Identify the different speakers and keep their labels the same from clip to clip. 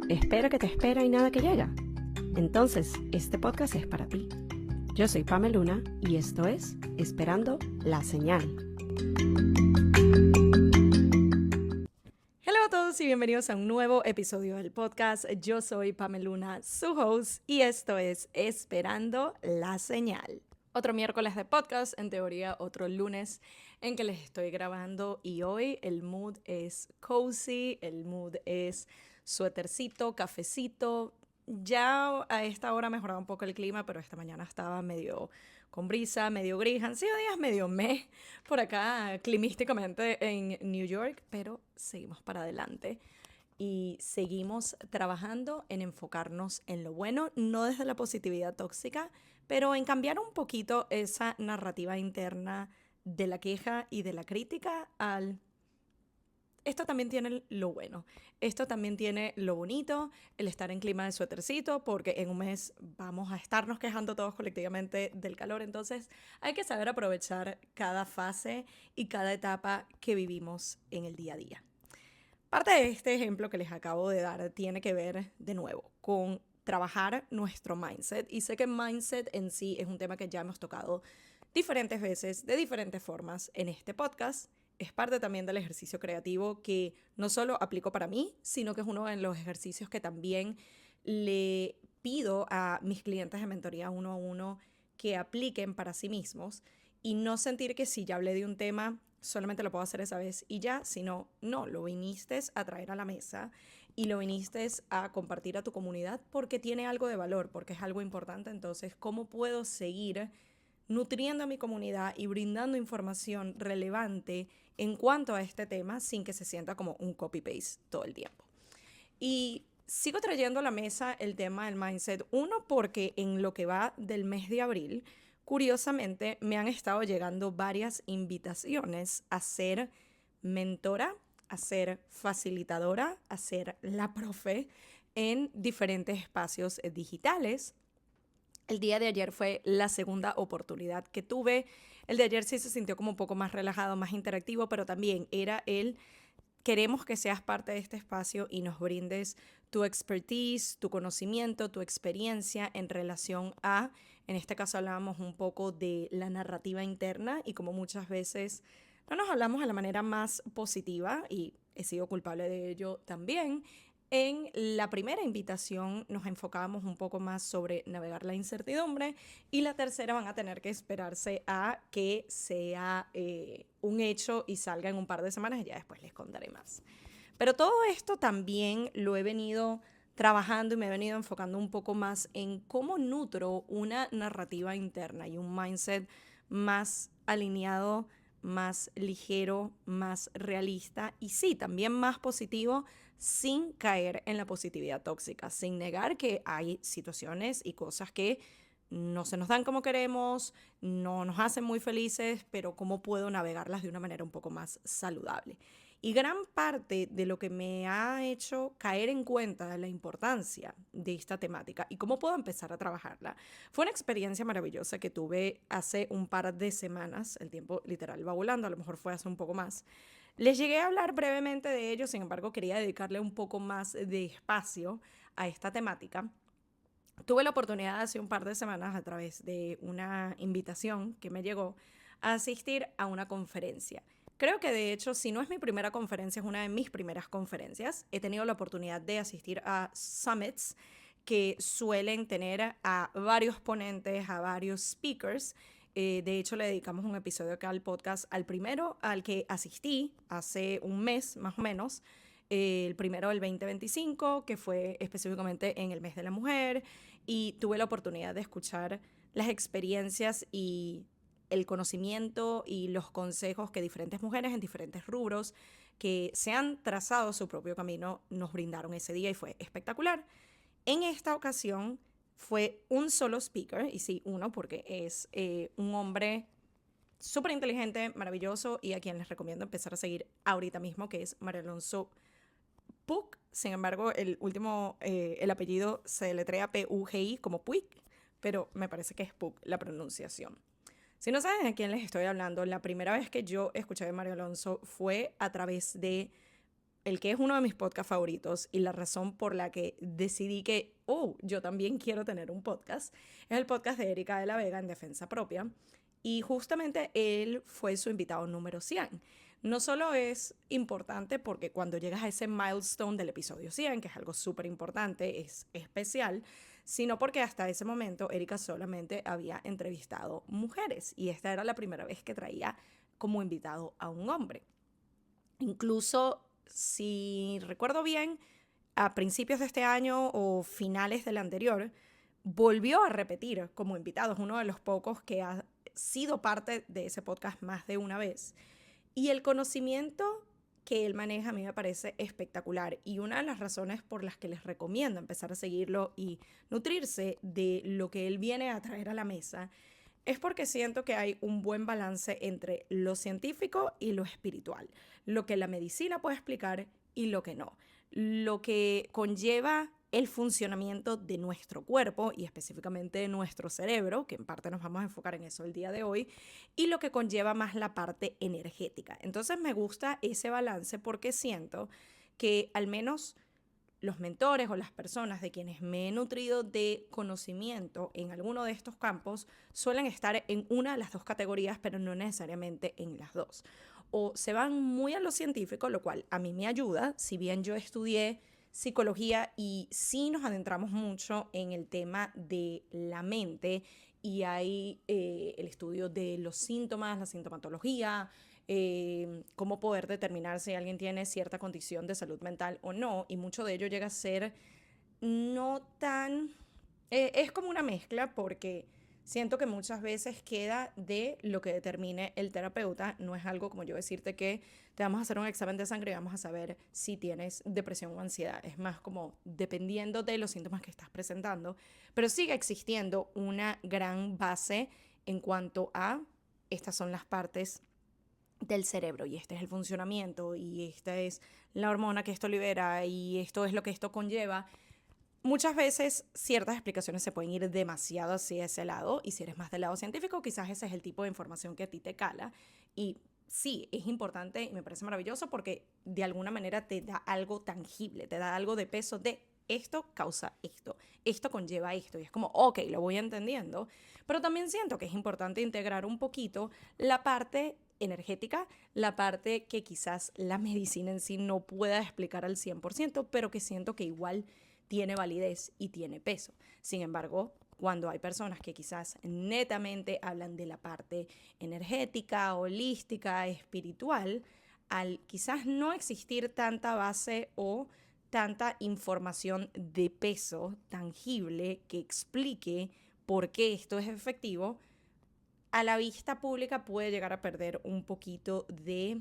Speaker 1: Espera que te espera y nada que llega. Entonces, este podcast es para ti. Yo soy Pame Luna y esto es Esperando la Señal. Hola a todos y bienvenidos a un nuevo episodio del podcast. Yo soy Pame Luna, su host, y esto es Esperando la Señal. Otro miércoles de podcast, en teoría otro lunes en que les estoy grabando, y hoy el mood es cozy, el mood es suétercito, cafecito. Ya a esta hora ha mejorado un poco el clima, pero esta mañana estaba medio con brisa, medio gris. Han sido días medio meh por acá climísticamente en New York, pero seguimos para adelante. Y seguimos trabajando en enfocarnos en lo bueno, no desde la positividad tóxica, pero en cambiar un poquito esa narrativa interna de la queja y de la crítica al esto también tiene lo bueno, esto también tiene lo bonito, el estar en clima de suétercito, porque en un mes vamos a estarnos quejando todos colectivamente del calor, entonces hay que saber aprovechar cada fase y cada etapa que vivimos en el día a día. Parte de este ejemplo que les acabo de dar tiene que ver, de nuevo, con trabajar nuestro mindset. Y sé que mindset en sí es un tema que ya hemos tocado diferentes veces, de diferentes formas en este podcast. Es parte también del ejercicio creativo que no solo aplico para mí, sino que es uno de los ejercicios que también le pido a mis clientes de mentoría uno a uno que apliquen para sí mismos y no sentir que si ya hablé de un tema solamente lo puedo hacer esa vez y ya, sino, no, lo viniste a traer a la mesa y lo viniste a compartir a tu comunidad porque tiene algo de valor, porque es algo importante. Entonces, ¿cómo puedo seguir nutriendo a mi comunidad y brindando información relevante en cuanto a este tema sin que se sienta como un copy-paste todo el tiempo? Y sigo trayendo a la mesa el tema del mindset, uno porque en lo que va del mes de abril, curiosamente me han estado llegando varias invitaciones a ser mentora, a ser facilitadora, a ser la profe en diferentes espacios digitales. El día de ayer fue la segunda oportunidad que tuve. El de ayer sí se sintió como un poco más relajado, más interactivo, pero también era queremos que seas parte de este espacio y nos brindes tu expertise, tu conocimiento, tu experiencia en relación a, en este caso hablábamos un poco de la narrativa interna y como muchas veces no nos hablamos de la manera más positiva, y he sido culpable de ello también. En la primera invitación nos enfocábamos un poco más sobre navegar la incertidumbre, y la tercera van a tener que esperarse a que sea un hecho y salga en un par de semanas y ya después les contaré más. Pero todo esto también lo he venido trabajando y me he venido enfocando un poco más en cómo nutro una narrativa interna y un mindset más alineado, más ligero, más realista y sí, también más positivo, sin caer en la positividad tóxica, sin negar que hay situaciones y cosas que no se nos dan como queremos, no nos hacen muy felices, pero cómo puedo navegarlas de una manera un poco más saludable. Y gran parte de lo que me ha hecho caer en cuenta de la importancia de esta temática y cómo puedo empezar a trabajarla fue una experiencia maravillosa que tuve hace un par de semanas. El tiempo literal va volando, a lo mejor fue hace un poco más. Les llegué a hablar brevemente de ello, sin embargo quería dedicarle un poco más de espacio a esta temática. Tuve la oportunidad hace un par de semanas, a través de una invitación que me llegó, a asistir a una conferencia. Creo que de hecho, si no es mi primera conferencia, es una de mis primeras conferencias. He tenido la oportunidad de asistir a summits que suelen tener a varios ponentes, a varios speakers. De hecho, le dedicamos un episodio acá al podcast al primero al que asistí hace un mes más o menos, el primero del 2025, que fue específicamente en el mes de la mujer, y tuve la oportunidad de escuchar las experiencias y el conocimiento y los consejos que diferentes mujeres en diferentes rubros que se han trazado su propio camino nos brindaron ese día, y fue espectacular. En esta ocasión fue un solo speaker, y sí, uno, porque es un hombre súper inteligente, maravilloso, y a quien les recomiendo empezar a seguir ahorita mismo, que es Mario Alonso Puig. Sin embargo, el apellido se deletrea P-U-G-I como Puig, pero me parece que es Puig la pronunciación. Si no saben a quién les estoy hablando, la primera vez que yo escuché de Mario Alonso fue a través de el que es uno de mis podcasts favoritos y la razón por la que decidí que, yo también quiero tener un podcast, es el podcast de Erika de la Vega en Defensa Propia. Y justamente él fue su invitado número 100. No solo es importante porque cuando llegas a ese milestone del episodio 100, que es algo súper importante, es especial, sino porque hasta ese momento Erika solamente había entrevistado mujeres y esta era la primera vez que traía como invitado a un hombre. Incluso, si recuerdo bien, a principios de este año o finales del anterior, volvió a repetir como invitado. Es uno de los pocos que ha sido parte de ese podcast más de una vez. Y el conocimiento que él maneja a mí me parece espectacular. Y una de las razones por las que les recomiendo empezar a seguirlo y nutrirse de lo que él viene a traer a la mesa es porque siento que hay un buen balance entre lo científico y lo espiritual, lo que la medicina puede explicar y lo que no, lo que conlleva el funcionamiento de nuestro cuerpo y específicamente de nuestro cerebro, que en parte nos vamos a enfocar en eso el día de hoy, y lo que conlleva más la parte energética. Entonces me gusta ese balance porque siento que al menos los mentores o las personas de quienes me he nutrido de conocimiento en alguno de estos campos suelen estar en una de las dos categorías, pero no necesariamente en las dos. O se van muy a lo científico, lo cual a mí me ayuda, si bien yo estudié psicología y sí nos adentramos mucho en el tema de la mente y hay el estudio de los síntomas, la sintomatología, cómo poder determinar si alguien tiene cierta condición de salud mental o no, y mucho de ello llega a ser no tan... es como una mezcla porque siento que muchas veces queda de lo que determine el terapeuta, no es algo como yo decirte que te vamos a hacer un examen de sangre y vamos a saber si tienes depresión o ansiedad, es más como dependiendo de los síntomas que estás presentando, pero sigue existiendo una gran base en cuanto a estas son las partes del cerebro y este es el funcionamiento y esta es la hormona que esto libera y esto es lo que esto conlleva. Muchas veces ciertas explicaciones se pueden ir demasiado hacia ese lado y si eres más del lado científico quizás ese es el tipo de información que a ti te cala y sí, es importante y me parece maravilloso porque de alguna manera te da algo tangible, te da algo de peso de esto causa esto, esto conlleva esto y es como, ok, lo voy entendiendo, pero también siento que es importante integrar un poquito la parte energética, la parte que quizás la medicina en sí no pueda explicar al 100%, pero que siento que igual tiene validez y tiene peso. Sin embargo, cuando hay personas que quizás netamente hablan de la parte energética, holística, espiritual, al quizás no existir tanta base o tanta información de peso tangible que explique por qué esto es efectivo, a la vista pública puede llegar a perder un poquito de,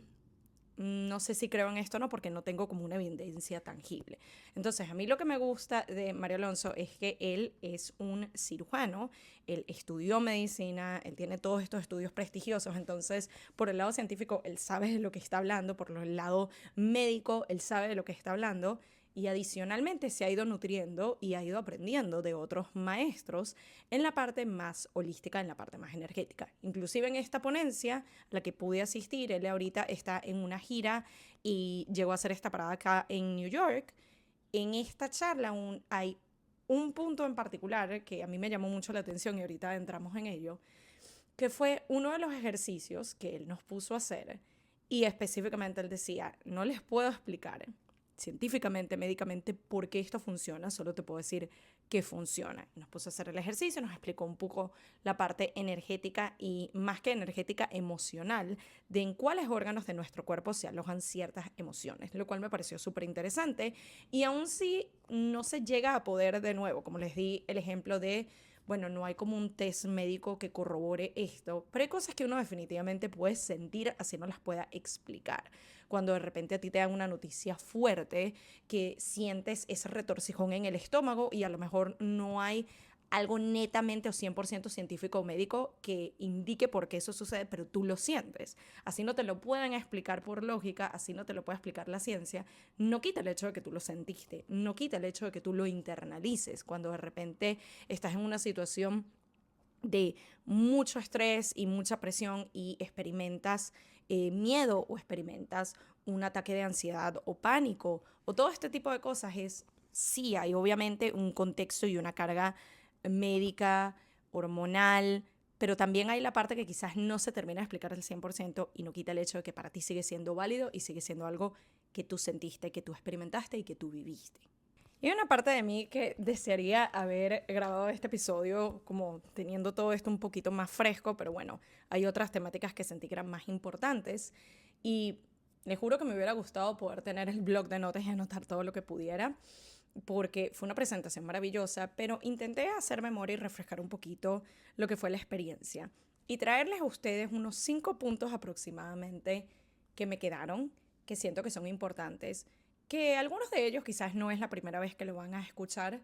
Speaker 1: no sé si creo en esto o no, porque no tengo como una evidencia tangible. Entonces, a mí lo que me gusta de Mario Alonso es que él es un cirujano, él estudió medicina, él tiene todos estos estudios prestigiosos, entonces, por el lado científico, él sabe de lo que está hablando, por el lado médico, él sabe de lo que está hablando, y adicionalmente se ha ido nutriendo y ha ido aprendiendo de otros maestros en la parte más holística, en la parte más energética. Inclusive en esta ponencia, a la que pude asistir, él ahorita está en una gira y llegó a hacer esta parada acá en New York. En esta charla hay un punto en particular que a mí me llamó mucho la atención y ahorita entramos en ello, que fue uno de los ejercicios que él nos puso a hacer y específicamente él decía, no les puedo explicar científicamente, médicamente, por qué esto funciona, solo te puedo decir que funciona. Nos puso a hacer el ejercicio, nos explicó un poco la parte energética y más que energética, emocional, de en cuáles órganos de nuestro cuerpo se alojan ciertas emociones, lo cual me pareció súper interesante y aún si no se llega a poder de nuevo, como les di el ejemplo de bueno, no hay como un test médico que corrobore esto, pero hay cosas que uno definitivamente puede sentir así no las pueda explicar. Cuando de repente a ti te dan una noticia fuerte, que sientes ese retorcijón en el estómago y a lo mejor no hay algo netamente o 100% científico o médico que indique por qué eso sucede, pero tú lo sientes. Así no te lo pueden explicar por lógica, así no te lo puede explicar la ciencia, no quita el hecho de que tú lo sentiste, no quita el hecho de que tú lo internalices cuando de repente estás en una situación de mucho estrés y mucha presión y experimentas miedo o experimentas un ataque de ansiedad o pánico o todo este tipo de cosas, sí hay obviamente un contexto y una carga médica, hormonal, pero también hay la parte que quizás no se termina de explicar al 100% y no quita el hecho de que para ti sigue siendo válido y sigue siendo algo que tú sentiste, que tú experimentaste y que tú viviste. Y hay una parte de mí que desearía haber grabado este episodio como teniendo todo esto un poquito más fresco, pero bueno, hay otras temáticas que sentí que eran más importantes y les juro que me hubiera gustado poder tener el blog de notas y anotar todo lo que pudiera, porque fue una presentación maravillosa, pero intenté hacer memoria y refrescar un poquito lo que fue la experiencia y traerles a ustedes unos 5 puntos aproximadamente que me quedaron, que siento que son importantes, que algunos de ellos quizás no es la primera vez que lo van a escuchar.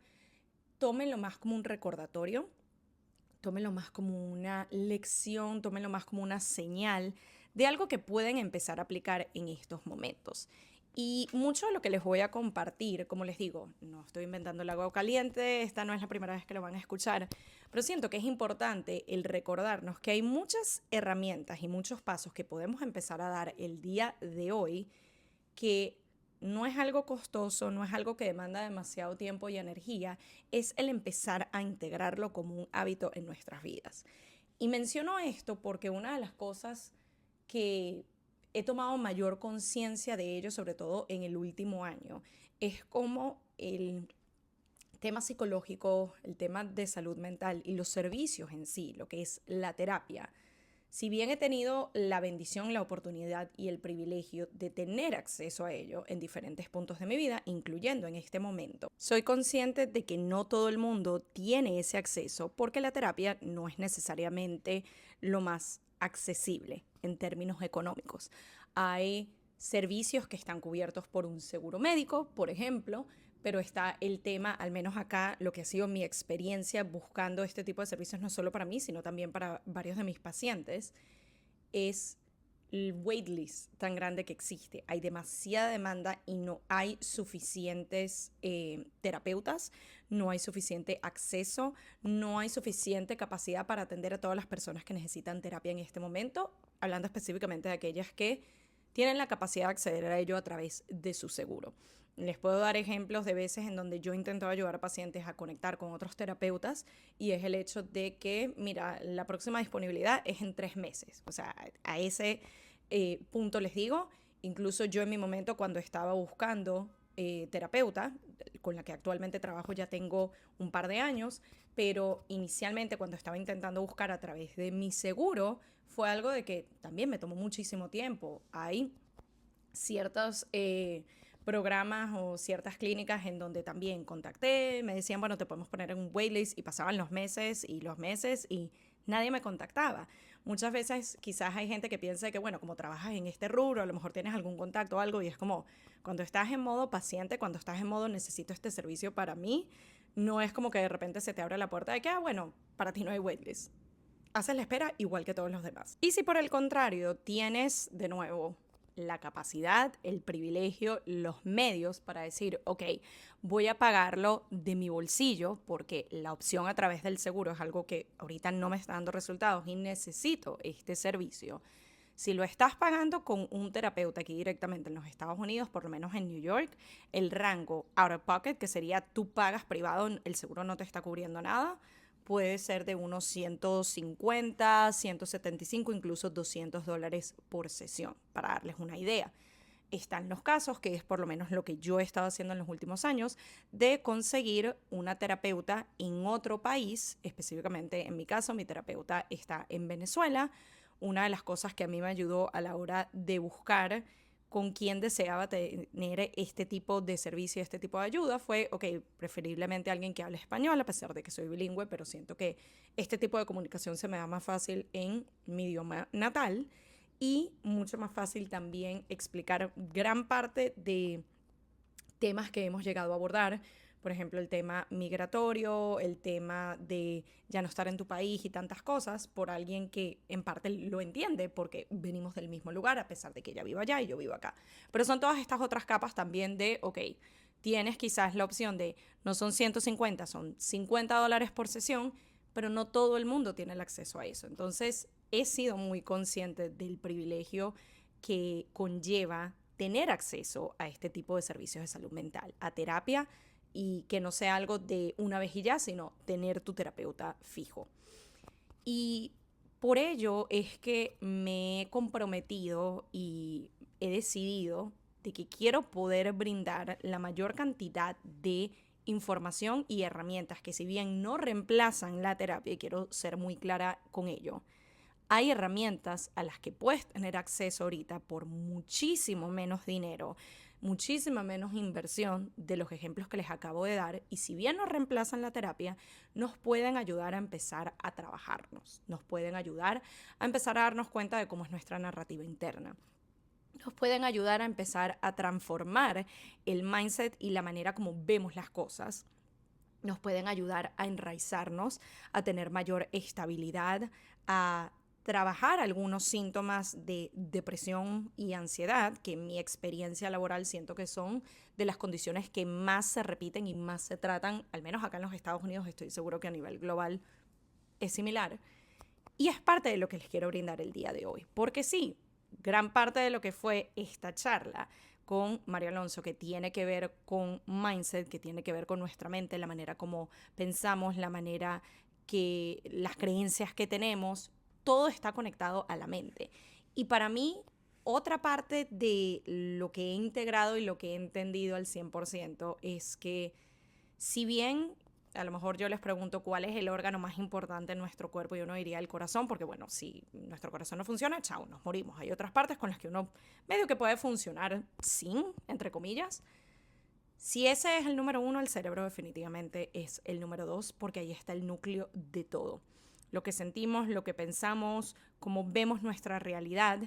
Speaker 1: Tómenlo más como un recordatorio, tómenlo más como una lección, tómenlo más como una señal de algo que pueden empezar a aplicar en estos momentos. Y mucho de lo que les voy a compartir, como les digo, no estoy inventando el agua caliente, esta no es la primera vez que lo van a escuchar, pero siento que es importante el recordarnos que hay muchas herramientas y muchos pasos que podemos empezar a dar el día de hoy que no es algo costoso, no es algo que demanda demasiado tiempo y energía, es el empezar a integrarlo como un hábito en nuestras vidas. Y menciono esto porque una de las cosas que he tomado mayor conciencia de ello, sobre todo en el último año, es cómo el tema psicológico, el tema de salud mental y los servicios en sí, lo que es la terapia, si bien he tenido la bendición, la oportunidad y el privilegio de tener acceso a ello en diferentes puntos de mi vida, incluyendo en este momento, soy consciente de que no todo el mundo tiene ese acceso porque la terapia no es necesariamente lo más accesible en términos económicos. Hay servicios que están cubiertos por un seguro médico, por ejemplo, pero está el tema, al menos acá, lo que ha sido mi experiencia buscando este tipo de servicios, no solo para mí, sino también para varios de mis pacientes, es el waitlist tan grande que existe. Hay demasiada demanda y no hay suficientes terapeutas, no hay suficiente acceso, no hay suficiente capacidad para atender a todas las personas que necesitan terapia en este momento, hablando específicamente de aquellas que tienen la capacidad de acceder a ello a través de su seguro. Les puedo dar ejemplos de veces en donde yo intento ayudar a pacientes a conectar con otros terapeutas y es el hecho de que, mira, la próxima disponibilidad es en 3 meses. O sea, a ese punto les digo, incluso yo en mi momento cuando estaba buscando terapeuta, con la que actualmente trabajo ya tengo un par de años, pero inicialmente cuando estaba intentando buscar a través de mi seguro, fue algo de que también me tomó muchísimo tiempo. Hay ciertos programas o ciertas clínicas en donde también contacté, me decían, bueno, te podemos poner en un waitlist y pasaban los meses y nadie me contactaba. Muchas veces quizás hay gente que piensa que, bueno, como trabajas en este rubro, a lo mejor tienes algún contacto o algo y es como, cuando estás en modo paciente, cuando estás en modo necesito este servicio para mí, no es como que de repente se te abre la puerta de que, bueno, para ti no hay waitlist. Haces la espera igual que todos los demás. Y si por el contrario tienes, de nuevo, la capacidad, el privilegio, los medios para decir, ok, voy a pagarlo de mi bolsillo porque la opción a través del seguro es algo que ahorita no me está dando resultados y necesito este servicio. Si lo estás pagando con un terapeuta aquí directamente en los Estados Unidos, por lo menos en New York, el rango out of pocket, que sería tú pagas privado, el seguro no te está cubriendo nada, puede ser de unos 150, 175, incluso $200 por sesión, para darles una idea. Están los casos, que es por lo menos lo que yo he estado haciendo en los últimos años, de conseguir una terapeuta en otro país, específicamente en mi caso, mi terapeuta está en Venezuela. Una de las cosas que a mí me ayudó a la hora de buscar con quién deseaba tener este tipo de servicio, este tipo de ayuda, fue, ok, preferiblemente alguien que hable español, a pesar de que soy bilingüe, pero siento que este tipo de comunicación se me da más fácil en mi idioma natal y mucho más fácil también explicar gran parte de temas que hemos llegado a abordar, por ejemplo, el tema migratorio, el tema de ya no estar en tu país y tantas cosas, por alguien que en parte lo entiende porque venimos del mismo lugar, a pesar de que ella viva allá y yo vivo acá. Pero son todas estas otras capas también de, ok, tienes quizás la opción de, no son 150, son $50 por sesión, pero no todo el mundo tiene el acceso a eso. Entonces, he sido muy consciente del privilegio que conlleva tener acceso a este tipo de servicios de salud mental, a terapia, y que no sea algo de una vez y ya, sino tener tu terapeuta fijo. Y por ello es que me he comprometido y he decidido de que quiero poder brindar la mayor cantidad de información y herramientas que, si bien no reemplazan la terapia, y quiero ser muy clara con ello, hay herramientas a las que puedes tener acceso ahorita por muchísimo menos dinero, muchísima menos inversión de los ejemplos que les acabo de dar, y si bien no reemplazan la terapia, nos pueden ayudar a empezar a trabajarnos, nos pueden ayudar a empezar a darnos cuenta de cómo es nuestra narrativa interna. Nos pueden ayudar a empezar a transformar el mindset y la manera como vemos las cosas. Nos pueden ayudar a enraizarnos, a tener mayor estabilidad, a trabajar algunos síntomas de depresión y ansiedad, que en mi experiencia laboral siento que son de las condiciones que más se repiten y más se tratan, al menos acá en los Estados Unidos. Estoy seguro que a nivel global es similar. Y es parte de lo que les quiero brindar el día de hoy. Porque sí, gran parte de lo que fue esta charla con Mario Alonso, que tiene que ver con mindset, que tiene que ver con nuestra mente, la manera como pensamos, la manera que las creencias que tenemos, todo está conectado a la mente. Y para mí, otra parte de lo que he integrado y lo que he entendido al 100% es que, si bien a lo mejor yo les pregunto cuál es el órgano más importante en nuestro cuerpo, y uno diría el corazón, porque bueno, si nuestro corazón no funciona, chao, nos morimos. Hay otras partes con las que uno medio que puede funcionar sin, entre comillas. Si ese es el número uno, el cerebro definitivamente es el número dos, porque ahí está el núcleo de todo. Lo que sentimos, lo que pensamos, cómo vemos nuestra realidad.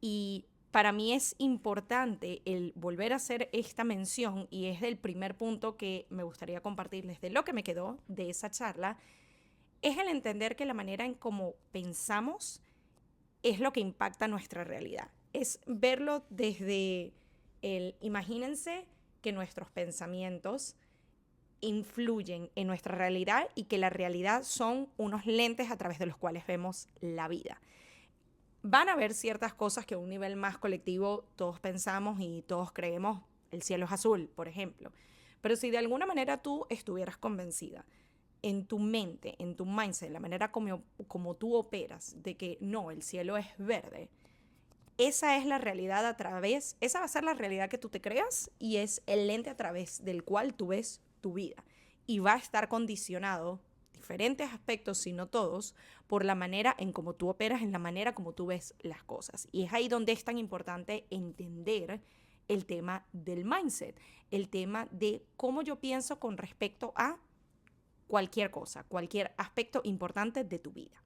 Speaker 1: Y para mí es importante el volver a hacer esta mención, y es el primer punto que me gustaría compartirles de lo que me quedó de esa charla, es el entender que la manera en cómo pensamos es lo que impacta nuestra realidad. Es verlo desde imagínense que nuestros pensamientos influyen en nuestra realidad y que la realidad son unos lentes a través de los cuales vemos la vida. Van a haber ciertas cosas que a un nivel más colectivo todos pensamos y todos creemos: el cielo es azul, por ejemplo. Pero si de alguna manera tú estuvieras convencida en tu mente, en tu mindset, la manera como tú operas, de que no, el cielo es verde, esa es la realidad esa va a ser la realidad que tú te creas, y es el lente a través del cual tú ves tu vida. Y va a estar condicionado diferentes aspectos, si no todos, por la manera en cómo tú operas, en la manera como tú ves las cosas. Y es ahí donde es tan importante entender el tema del mindset, el tema de cómo yo pienso con respecto a cualquier cosa, cualquier aspecto importante de tu vida.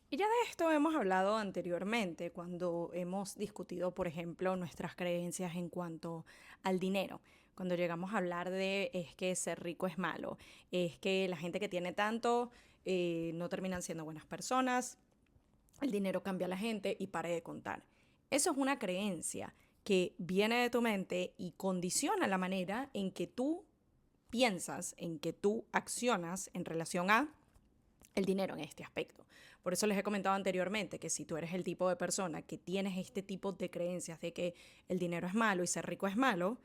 Speaker 1: Y ya de esto hemos hablado anteriormente cuando hemos discutido, por ejemplo, nuestras creencias en cuanto al dinero. Cuando llegamos a hablar de es que ser rico es malo, es que la gente que tiene tanto no terminan siendo buenas personas, el dinero cambia a la gente, y pare de contar. Eso es una creencia que viene de tu mente y condiciona la manera en que tú piensas, en que tú accionas en relación a el dinero en este aspecto. Por eso les he comentado anteriormente que si tú eres el tipo de persona que tienes este tipo de creencias de que el dinero es malo y ser rico es malo,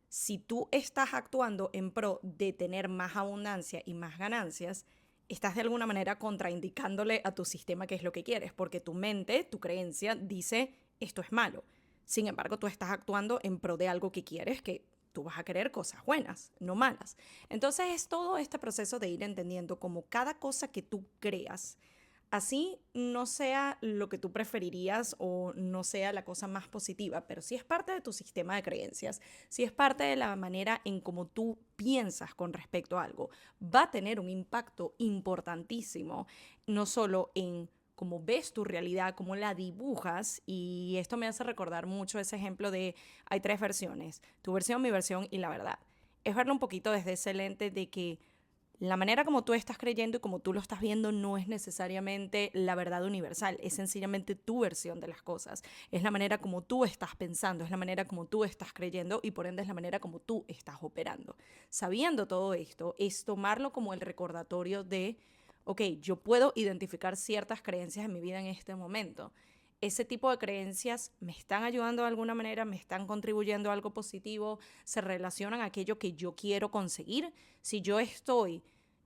Speaker 1: si tú estás actuando en pro de tener más abundancia y más ganancias, estás de alguna manera contraindicándole a tu sistema qué es lo que quieres, porque tu mente, tu creencia dice esto es malo. Sin embargo, tú estás actuando en pro de algo que quieres, que tú vas a querer cosas buenas, no malas. Entonces es todo este proceso de ir entendiendo cómo cada cosa que tú creas, así no sea lo que tú preferirías o no sea la cosa más positiva, pero si es parte de tu sistema de creencias, si es parte de la manera en cómo tú piensas con respecto a algo, va a tener un impacto importantísimo, no solo en cómo ves tu realidad, cómo la dibujas. Y esto me hace recordar mucho ese ejemplo de hay tres versiones: tu versión, mi versión y la verdad. Es verlo un poquito desde ese lente de que la manera como tú estás creyendo y como tú lo estás viendo no es necesariamente la verdad universal, es sencillamente tu versión de las cosas. Es la manera como tú estás pensando, es la manera como tú estás creyendo, y por ende es la manera como tú estás operando. Sabiendo todo esto, es tomarlo como el recordatorio de, ok, yo puedo identificar ciertas creencias en mi vida en este momento. Ese tipo de creencias me están ayudando de alguna manera, me están contribuyendo a algo positivo, se relacionan a aquello que yo quiero conseguir. Si yo estoy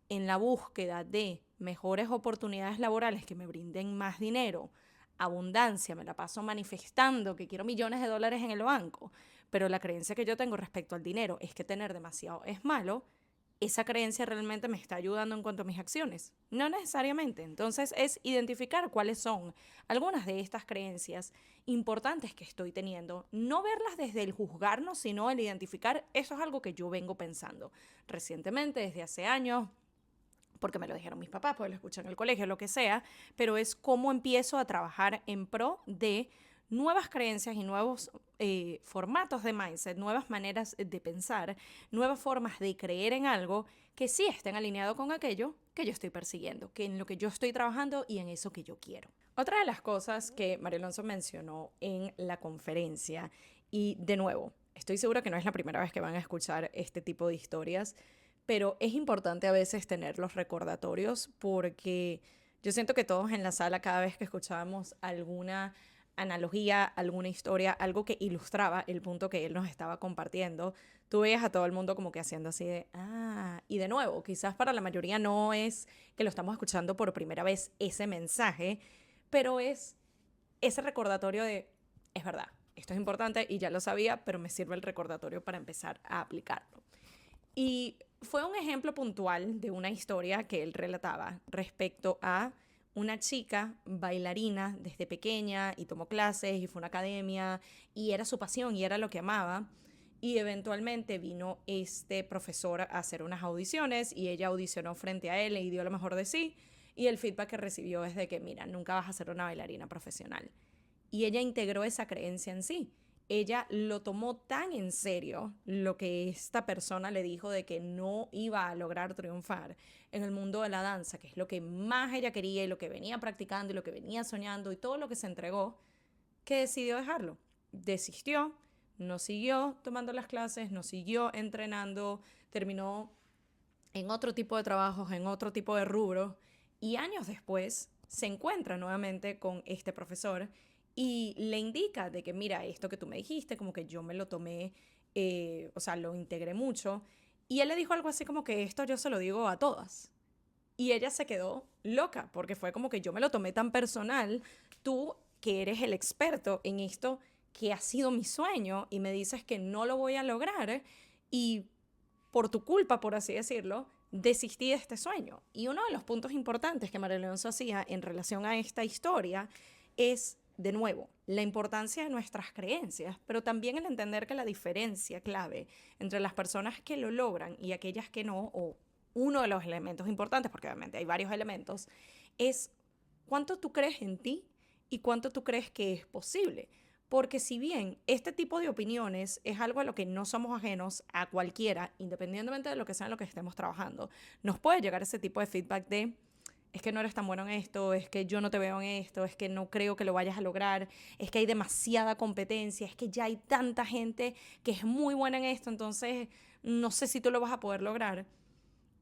Speaker 1: en la búsqueda de mejores oportunidades laborales que me brinden más dinero, abundancia, me la paso manifestando que quiero millones de dólares en el banco, pero la creencia que yo tengo respecto al dinero es que tener demasiado es malo, esa creencia realmente me está ayudando en cuanto a mis acciones. No necesariamente. Entonces es identificar cuáles son algunas de estas creencias importantes que estoy teniendo. No verlas desde el juzgarnos, sino el identificar, eso es algo que yo vengo pensando recientemente, desde hace años, porque me lo dijeron mis papás, porque lo escuché en el colegio, lo que sea, pero es cómo empiezo a trabajar en pro de nuevas creencias y nuevos formatos de mindset, nuevas maneras de pensar, nuevas formas de creer en algo que sí estén alineados con aquello que yo estoy persiguiendo, que en lo que yo estoy trabajando y en eso que yo quiero. Otra de las cosas que María Alonso mencionó en la conferencia, y de nuevo, estoy segura que no es la primera vez que van a escuchar este tipo de historias, pero es importante a veces tener los recordatorios porque yo siento que todos en la sala, cada vez que escuchábamos alguna analogía, alguna historia, algo que ilustraba el punto que él nos estaba compartiendo, tú veías a todo el mundo como que haciendo así de, y de nuevo, quizás para la mayoría no es que lo estamos escuchando por primera vez ese mensaje, pero es ese recordatorio de, es verdad, esto es importante y ya lo sabía, pero me sirve el recordatorio para empezar a aplicarlo. Y fue un ejemplo puntual de una historia que él relataba respecto a una chica bailarina desde pequeña y tomó clases y fue a una academia y era su pasión y era lo que amaba. Y eventualmente vino este profesor a hacer unas audiciones y ella audicionó frente a él y dio lo mejor de sí. Y el feedback que recibió es de que, mira, nunca vas a ser una bailarina profesional. Y ella integró esa creencia en sí. Ella lo tomó tan en serio lo que esta persona le dijo de que no iba a lograr triunfar en el mundo de la danza, que es lo que más ella quería y lo que venía practicando y lo que venía soñando y todo lo que se entregó, que decidió dejarlo. Desistió, no siguió tomando las clases, no siguió entrenando, terminó en otro tipo de trabajos, en otro tipo de rubros, y años después se encuentra nuevamente con este profesor y le indica de que, mira, esto que tú me dijiste, como que yo me lo tomé, o sea, lo integré mucho, y él le dijo algo así como que esto yo se lo digo a todas. Y ella se quedó loca, porque fue como que yo me lo tomé tan personal, tú que eres el experto en esto, que ha sido mi sueño, y me dices que no lo voy a lograr, y por tu culpa, por así decirlo, desistí de este sueño. Y uno de los puntos importantes que María Alonso hacía en relación a esta historia es, de nuevo, la importancia de nuestras creencias, pero también el entender que la diferencia clave entre las personas que lo logran y aquellas que no, o uno de los elementos importantes, porque obviamente hay varios elementos, es cuánto tú crees en ti y cuánto tú crees que es posible. Porque si bien este tipo de opiniones es algo a lo que no somos ajenos a cualquiera, independientemente de lo que sea en lo que estemos trabajando, nos puede llegar ese tipo de feedback de, es que no eres tan bueno en esto, es que yo no te veo en esto, es que no creo que lo vayas a lograr, es que hay demasiada competencia, es que ya hay tanta gente que es muy buena en esto, entonces no sé si tú lo vas a poder lograr.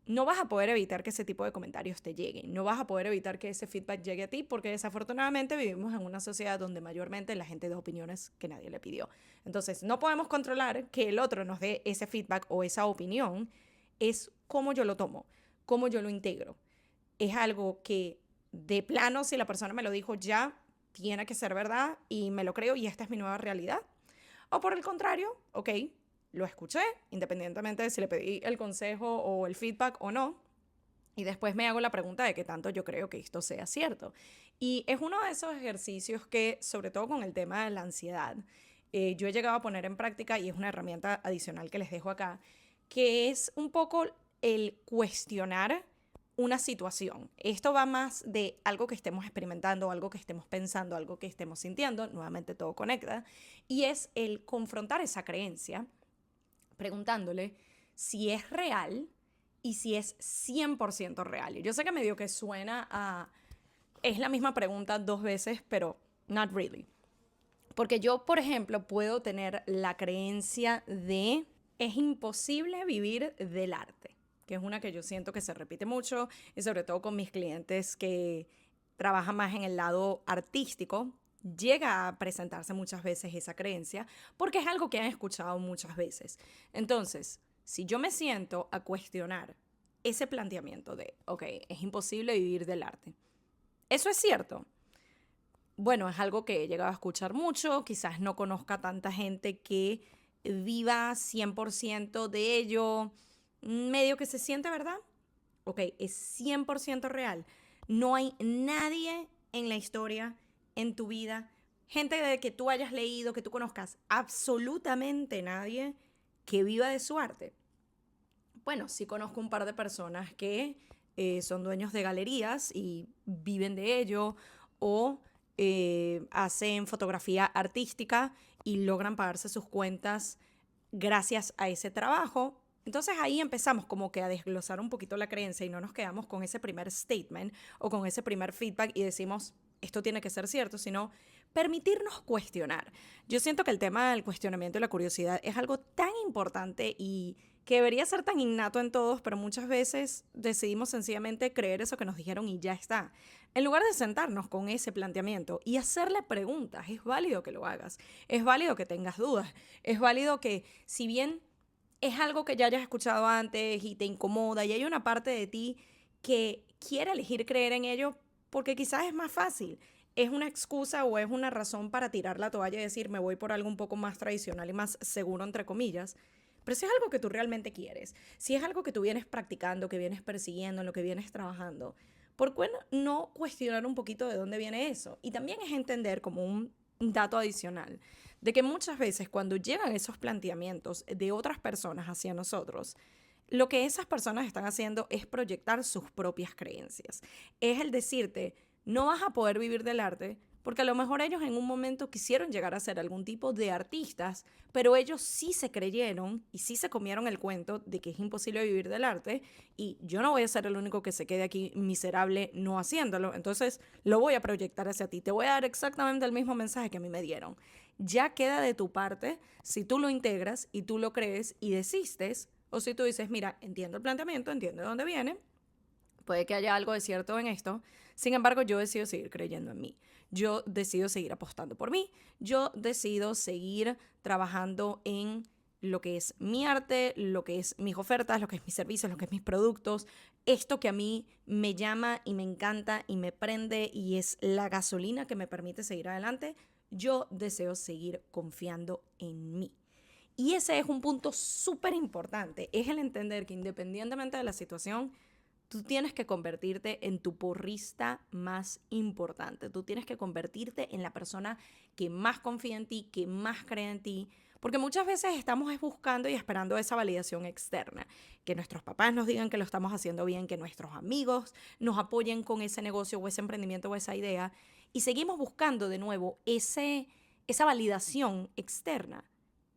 Speaker 1: No vas a poder evitar que ese tipo de comentarios te lleguen, no vas a poder evitar que ese feedback llegue a ti, porque desafortunadamente vivimos en una sociedad donde mayormente la gente da opiniones que nadie le pidió. Entonces, no podemos controlar que el otro nos dé ese feedback o esa opinión, es cómo yo lo tomo, cómo yo lo integro. Es algo que de plano, si la persona me lo dijo ya, tiene que ser verdad y me lo creo y esta es mi nueva realidad. O por el contrario, ok, lo escuché, independientemente de si le pedí el consejo o el feedback o no, y después me hago la pregunta de qué tanto yo creo que esto sea cierto. Y es uno de esos ejercicios que, sobre todo con el tema de la ansiedad, yo he llegado a poner en práctica y es una herramienta adicional que les dejo acá, que es un poco el cuestionar una situación. Esto va más de algo que estemos experimentando, algo que estemos pensando, algo que estemos sintiendo, nuevamente todo conecta, y es el confrontar esa creencia preguntándole si es real y si es 100% real. Y yo sé que medio que suena a... Es la misma pregunta dos veces, pero not really. Porque yo, por ejemplo, puedo tener la creencia de es imposible vivir del arte. que es una que yo siento que se repite mucho, y sobre todo con mis clientes que trabajan más en el lado artístico, llega a presentarse muchas veces esa creencia, porque es algo que han escuchado muchas veces. Entonces, si yo me siento a cuestionar ese planteamiento de, ok, es imposible vivir del arte, ¿eso es cierto? Bueno, es algo que he llegado a escuchar mucho, quizás no conozca tanta gente que viva 100% de ello, medio que se siente, ¿verdad? Ok, es 100% real. No hay nadie en la historia, en tu vida, gente de que tú hayas leído, que tú conozcas, absolutamente nadie que viva de su arte. Bueno, sí conozco un par de personas que son dueños de galerías y viven de ello, o hacen fotografía artística y logran pagarse sus cuentas gracias a ese trabajo. Entonces ahí empezamos como que a desglosar un poquito la creencia y no nos quedamos con ese primer statement o con ese primer feedback y decimos, esto tiene que ser cierto, sino permitirnos cuestionar. Yo siento que el tema del cuestionamiento y la curiosidad es algo tan importante y que debería ser tan innato en todos, pero muchas veces decidimos sencillamente creer eso que nos dijeron y ya está. En lugar de sentarnos con ese planteamiento y hacerle preguntas, es válido que lo hagas, es válido que tengas dudas, es válido que si bien es algo que ya hayas escuchado antes y te incomoda y hay una parte de ti que quiere elegir creer en ello porque quizás es más fácil, es una excusa o es una razón para tirar la toalla y decir me voy por algo un poco más tradicional y más seguro, entre comillas. Pero si es algo que tú realmente quieres, si es algo que tú vienes practicando, que vienes persiguiendo, en lo que vienes trabajando, ¿por qué no cuestionar un poquito de dónde viene eso? Y también es entender como un dato adicional de que muchas veces cuando llegan esos planteamientos de otras personas hacia nosotros, lo que esas personas están haciendo es proyectar sus propias creencias. Es el decirte, no vas a poder vivir del arte porque a lo mejor ellos en un momento quisieron llegar a ser algún tipo de artistas, pero ellos sí se creyeron y sí se comieron el cuento de que es imposible vivir del arte y yo no voy a ser el único que se quede aquí miserable no haciéndolo, entonces lo voy a proyectar hacia ti, te voy a dar exactamente el mismo mensaje que a mí me dieron. Ya queda de tu parte si tú lo integras y tú lo crees y desistes, o si tú dices, mira, entiendo el planteamiento, entiendo de dónde viene, puede que haya algo de cierto en esto, sin embargo yo decido seguir creyendo en mí, yo decido seguir apostando por mí, yo decido seguir trabajando en lo que es mi arte, lo que es mis ofertas, lo que es mis servicios, lo que es mis productos, esto que a mí me llama y me encanta y me prende y es la gasolina que me permite seguir adelante, yo deseo seguir confiando en mí. Y ese es un punto súper importante, es el entender que independientemente de la situación, tú tienes que convertirte en tu porrista más importante. Tú tienes que convertirte en la persona que más confía en ti, que más cree en ti. Porque muchas veces estamos buscando y esperando esa validación externa. Que nuestros papás nos digan que lo estamos haciendo bien, que nuestros amigos nos apoyen con ese negocio o ese emprendimiento o esa idea. Y seguimos buscando de nuevo esa validación externa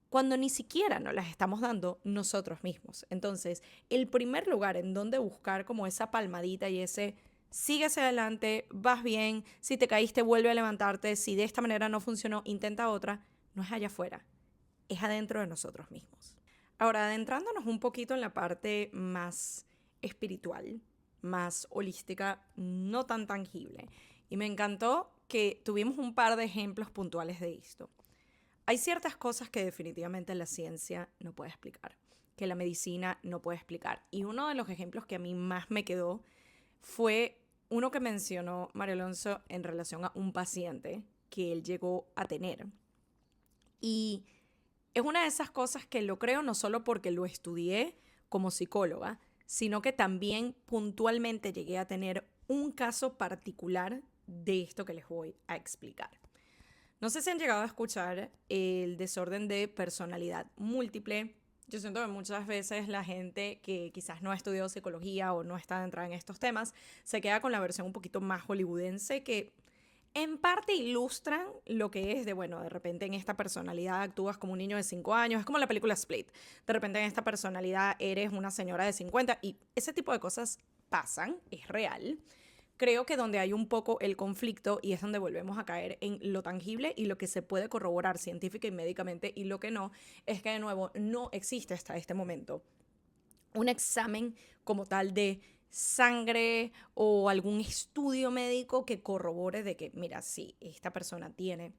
Speaker 1: cuando ni siquiera nos las estamos dando nosotros mismos. Entonces, el primer lugar en donde buscar como esa palmadita y ese sigue hacia adelante, vas bien, si te caíste vuelve a levantarte, si de esta manera no funcionó, intenta otra, no es allá afuera, es adentro de nosotros mismos. Ahora, adentrándonos un poquito en la parte más espiritual, más holística, no tan tangible. Y me encantó que tuvimos un par de ejemplos puntuales de esto. Hay ciertas cosas que definitivamente la ciencia no puede explicar, que la medicina no puede explicar. Y uno de los ejemplos que a mí más me quedó fue uno que mencionó Mario Alonso en relación a un paciente que él llegó a tener. Y es una de esas cosas que lo creo no solo porque lo estudié como psicóloga, sino que también puntualmente llegué a tener un caso particular de esto que les voy a explicar. No sé si han llegado a escuchar el desorden de personalidad múltiple. Yo siento que muchas veces la gente que quizás no ha estudiado psicología o no está entrada en estos temas se queda con la versión un poquito más hollywoodense que en parte ilustran lo que es de, bueno, de repente en esta personalidad actúas como un niño de 5 años, es como la película Split. De repente en esta personalidad eres una señora de 50 y ese tipo de cosas pasan, es real. Creo que donde hay un poco el conflicto y es donde volvemos a caer en lo tangible y lo que se puede corroborar científica y médicamente y lo que no, es que de nuevo no existe hasta este momento un examen como tal de sangre o algún estudio médico que corrobore de que, mira, sí, esta persona tiene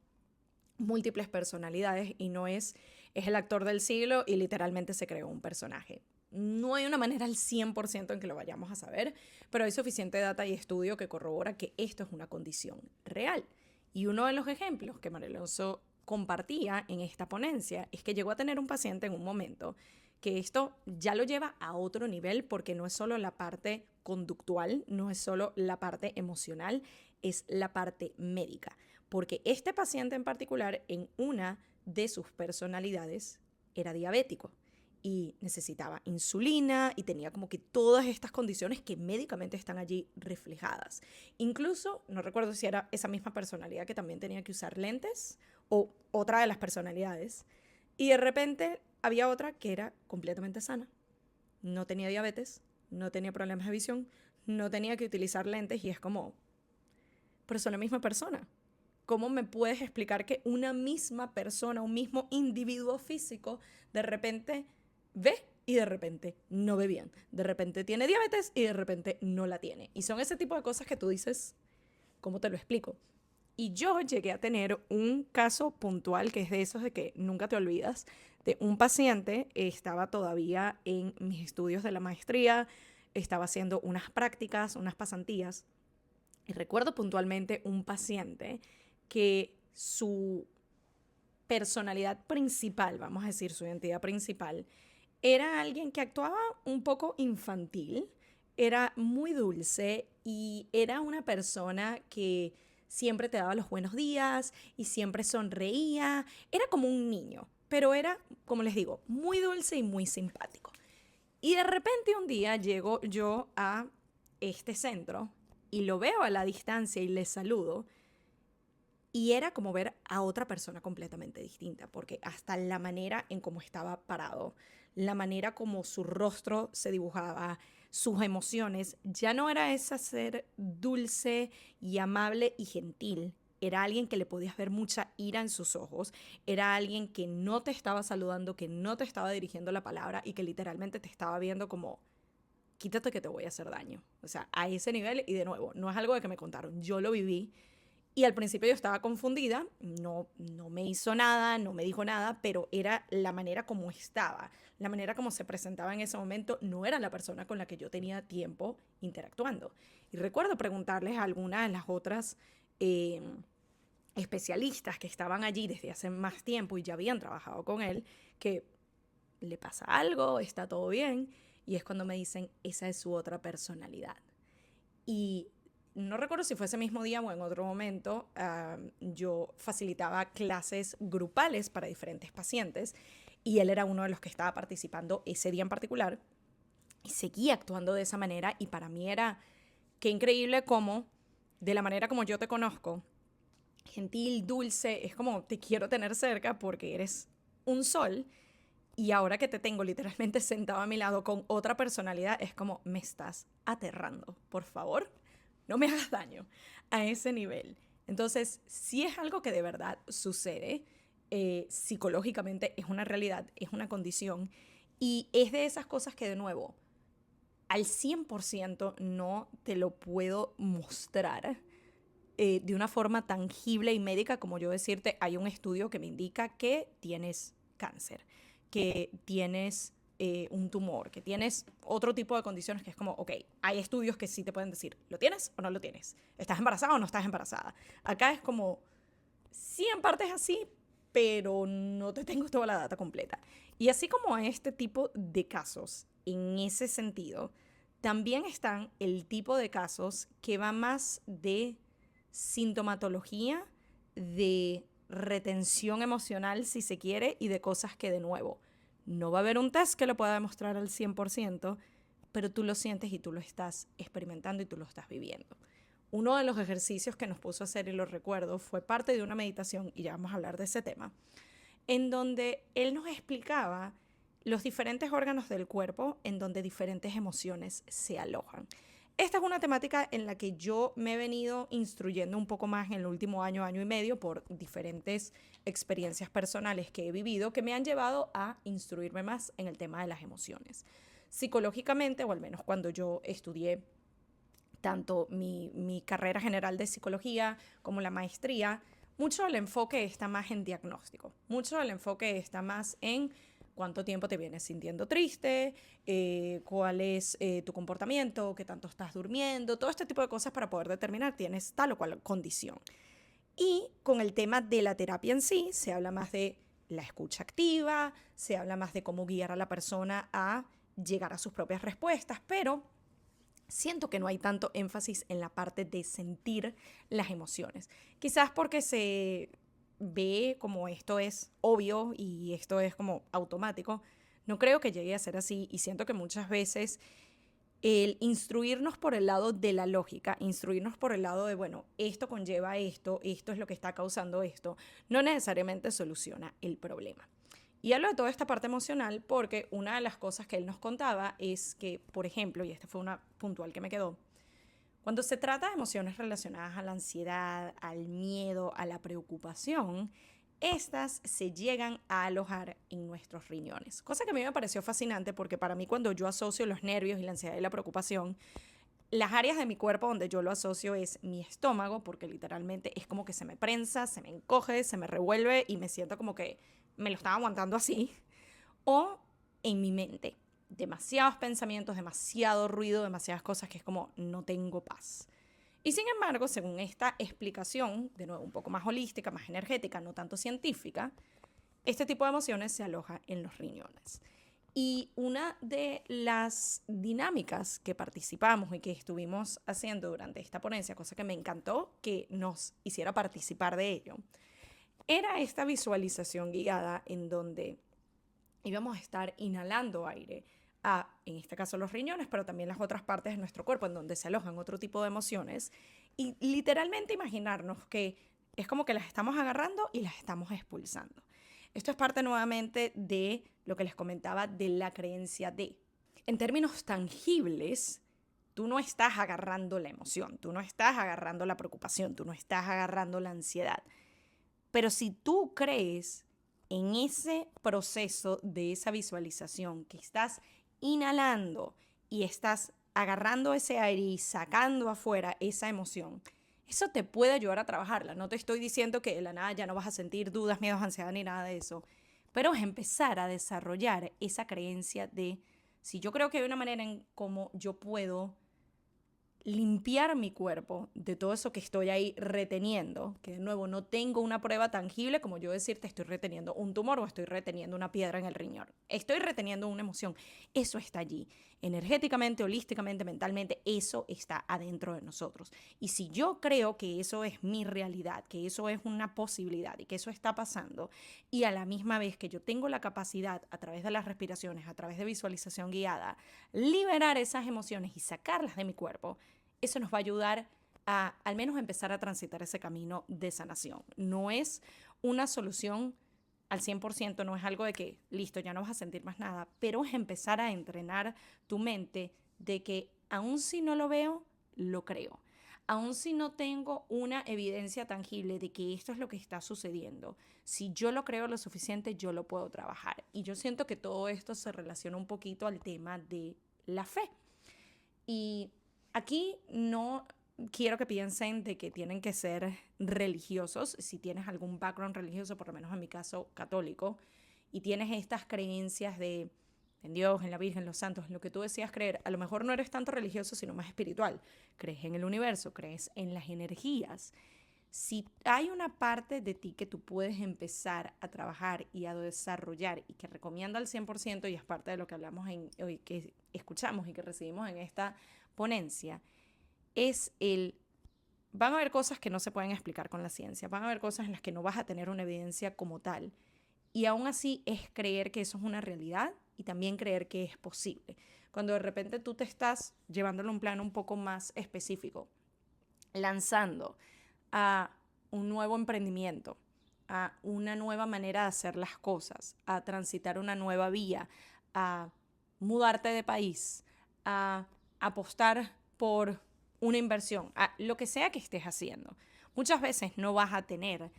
Speaker 1: múltiples personalidades y es el actor del siglo y literalmente se creó un personaje. No hay una manera al 100% en que lo vayamos a saber, pero hay suficiente data y estudio que corrobora que esto es una condición real. Y uno de los ejemplos que María Alonso compartía en esta ponencia es que llegó a tener un paciente en un momento que esto ya lo lleva a otro nivel porque no es solo la parte conductual, no es solo la parte emocional, es la parte médica. Porque este paciente en particular, en una de sus personalidades, era diabético y necesitaba insulina y tenía como que todas estas condiciones que médicamente están allí reflejadas. Incluso, no recuerdo si era esa misma personalidad que también tenía que usar lentes o otra de las personalidades. Y de repente había otra que era completamente sana. No tenía diabetes, no tenía problemas de visión, no tenía que utilizar lentes y es como, pero son la misma persona. ¿Cómo me puedes explicar que una misma persona, un mismo individuo físico, de repente ve y de repente no ve bien? De repente tiene diabetes y de repente no la tiene. Y son ese tipo de cosas que tú dices, ¿cómo te lo explico? Y yo llegué a tener un caso puntual que es de esos de que nunca te olvidas, de un paciente, estaba todavía en mis estudios de la maestría, estaba haciendo unas prácticas, unas pasantías, y recuerdo puntualmente un paciente que su personalidad principal, vamos a decir su identidad principal, era alguien que actuaba un poco infantil, era muy dulce y era una persona que siempre te daba los buenos días y siempre sonreía, era como un niño, pero era, como les digo, muy dulce y muy simpático. Y de repente un día llego yo a este centro y lo veo a la distancia y le saludo y era como ver a otra persona completamente distinta, porque hasta la manera en cómo estaba parado, la manera como su rostro se dibujaba, sus emociones, ya no era esa ser dulce y amable y gentil. Era alguien que le podías ver mucha ira en sus ojos, era alguien que no te estaba saludando, que no te estaba dirigiendo la palabra y que literalmente te estaba viendo como, quítate que te voy a hacer daño. O sea, a ese nivel, y de nuevo, no es algo de que me contaron, yo lo viví y al principio yo estaba confundida, no me hizo nada, no me dijo nada, pero era la manera como estaba, la manera como se presentaba en ese momento, no era la persona con la que yo tenía tiempo interactuando. Y recuerdo preguntarles a algunas de las otras eh, especialistas que estaban allí desde hace más tiempo y ya habían trabajado con él, que le pasa algo, está todo bien, y es cuando me dicen, esa es su otra personalidad. Y no recuerdo si fue ese mismo día o en otro momento, yo facilitaba clases grupales para diferentes pacientes y él era uno de los que estaba participando ese día en particular y seguía actuando de esa manera y para mí era qué increíble como de la manera como yo te conozco, gentil, dulce, es como te quiero tener cerca porque eres un sol y ahora que te tengo literalmente sentado a mi lado con otra personalidad, es como me estás aterrando, por favor no me hagas daño a ese nivel. Entonces, si es algo que de verdad sucede, psicológicamente es una realidad, es una condición, y es de esas cosas que de nuevo, al 100% no te lo puedo mostrar de una forma tangible y médica como yo decirte, hay un estudio que me indica que tienes cáncer, que tienes un tumor, que tienes otro tipo de condiciones que es como, ok, hay estudios que sí te pueden decir, ¿lo tienes o no lo tienes? ¿Estás embarazada o no estás embarazada? Acá es como, sí en parte es así, pero no te tengo toda la data completa. Y así como a este tipo de casos, en ese sentido, también están el tipo de casos que va más de sintomatología, de retención emocional, si se quiere, y de cosas que de nuevo no va a haber un test que lo pueda demostrar al 100%, pero tú lo sientes y tú lo estás experimentando y tú lo estás viviendo. Uno de los ejercicios que nos puso a hacer, y lo recuerdo, fue parte de una meditación, y ya vamos a hablar de ese tema, en donde él nos explicaba los diferentes órganos del cuerpo en donde diferentes emociones se alojan. Esta es una temática en la que yo me he venido instruyendo un poco más en el último año, año y medio, por diferentes experiencias personales que he vivido que me han llevado a instruirme más en el tema de las emociones. psicológicamente, o al menos cuando yo estudié tanto mi carrera general de psicología como la maestría, mucho del enfoque está más en diagnóstico, mucho del enfoque está más en cuánto tiempo te vienes sintiendo triste, cuál es tu comportamiento, qué tanto estás durmiendo, todo este tipo de cosas para poder determinar tienes tal o cual condición. Y con el tema de la terapia en sí, se habla más de la escucha activa, se habla más de cómo guiar a la persona a llegar a sus propias respuestas, pero siento que no hay tanto énfasis en la parte de sentir las emociones. Quizás porque se ve como esto es obvio y esto es como automático. No creo que llegue a ser así y siento que muchas veces el instruirnos por el lado de la lógica, instruirnos por el lado de, bueno, esto conlleva esto, esto es lo que está causando esto, no necesariamente soluciona el problema. Y hablo de toda esta parte emocional porque una de las cosas que él nos contaba es que, por ejemplo, y esta fue una puntual que me quedó, cuando se trata de emociones relacionadas a la ansiedad, al miedo, a la preocupación, estas se llegan a alojar en nuestros riñones. Cosa que a mí me pareció fascinante porque para mí cuando yo asocio los nervios y la ansiedad y la preocupación, las áreas de mi cuerpo donde yo lo asocio es mi estómago, porque literalmente es como que se me prensa, se me encoge, se me revuelve y me siento como que me lo estaba aguantando así. O en mi mente, demasiados pensamientos, demasiado ruido, demasiadas cosas que es como no tengo paz. Y sin embargo, según esta explicación, de nuevo un poco más holística, más energética, no tanto científica, este tipo de emociones se aloja en los riñones. Y una de las dinámicas que participamos y que estuvimos haciendo durante esta ponencia, cosa que me encantó que nos hiciera participar de ello, era esta visualización guiada en donde íbamos a estar inhalando aire a, en este caso, los riñones, pero también las otras partes de nuestro cuerpo en donde se alojan otro tipo de emociones, y literalmente imaginarnos que es como que las estamos agarrando y las estamos expulsando. Esto es parte nuevamente de lo que les comentaba de la creencia de. En términos tangibles, tú no estás agarrando la emoción, tú no estás agarrando la preocupación, tú no estás agarrando la ansiedad. Pero si tú crees en ese proceso de esa visualización, que estás inhalando y estás agarrando ese aire y sacando afuera esa emoción, eso te puede ayudar a trabajarla. No te estoy diciendo que de la nada ya no vas a sentir dudas, miedos, ansiedad ni nada de eso, pero es empezar a desarrollar esa creencia de, si yo creo que hay una manera en cómo yo puedo limpiar mi cuerpo de todo eso que estoy ahí reteniendo, que de nuevo no tengo una prueba tangible como yo decirte estoy reteniendo un tumor o estoy reteniendo una piedra en el riñón, estoy reteniendo una emoción, eso está allí, energéticamente, holísticamente, mentalmente, eso está adentro de nosotros. Y si yo creo que eso es mi realidad, que eso es una posibilidad y que eso está pasando, y a la misma vez que yo tengo la capacidad a través de las respiraciones, a través de visualización guiada, liberar esas emociones y sacarlas de mi cuerpo, eso nos va a ayudar a al menos empezar a transitar ese camino de sanación. No es una solución al 100%, no es algo de que, listo, ya no vas a sentir más nada, pero es empezar a entrenar tu mente de que aun si no lo veo, lo creo. Aun si no tengo una evidencia tangible de que esto es lo que está sucediendo, si yo lo creo lo suficiente, yo lo puedo trabajar. Y yo siento que todo esto se relaciona un poquito al tema de la fe. Y aquí no quiero que piensen de que tienen que ser religiosos. Si tienes algún background religioso, por lo menos en mi caso católico, y tienes estas creencias de en Dios, en la Virgen, en los santos, en lo que tú decías creer, a lo mejor no eres tanto religioso, sino más espiritual. Crees en el universo, crees en las energías. Si hay una parte de ti que tú puedes empezar a trabajar y a desarrollar y que recomiendo al 100% y es parte de lo que hablamos hoy, que escuchamos y que recibimos en esta ponencia, es el, van a haber cosas que no se pueden explicar con la ciencia, van a haber cosas en las que no vas a tener una evidencia como tal, y aún así es creer que eso es una realidad y también creer que es posible. Cuando de repente tú te estás llevándolo a un plano un poco más específico, lanzando a un nuevo emprendimiento, a una nueva manera de hacer las cosas, a transitar una nueva vía, a mudarte de país, a apostar por una inversión, a lo que sea que estés haciendo. Muchas veces no vas a tener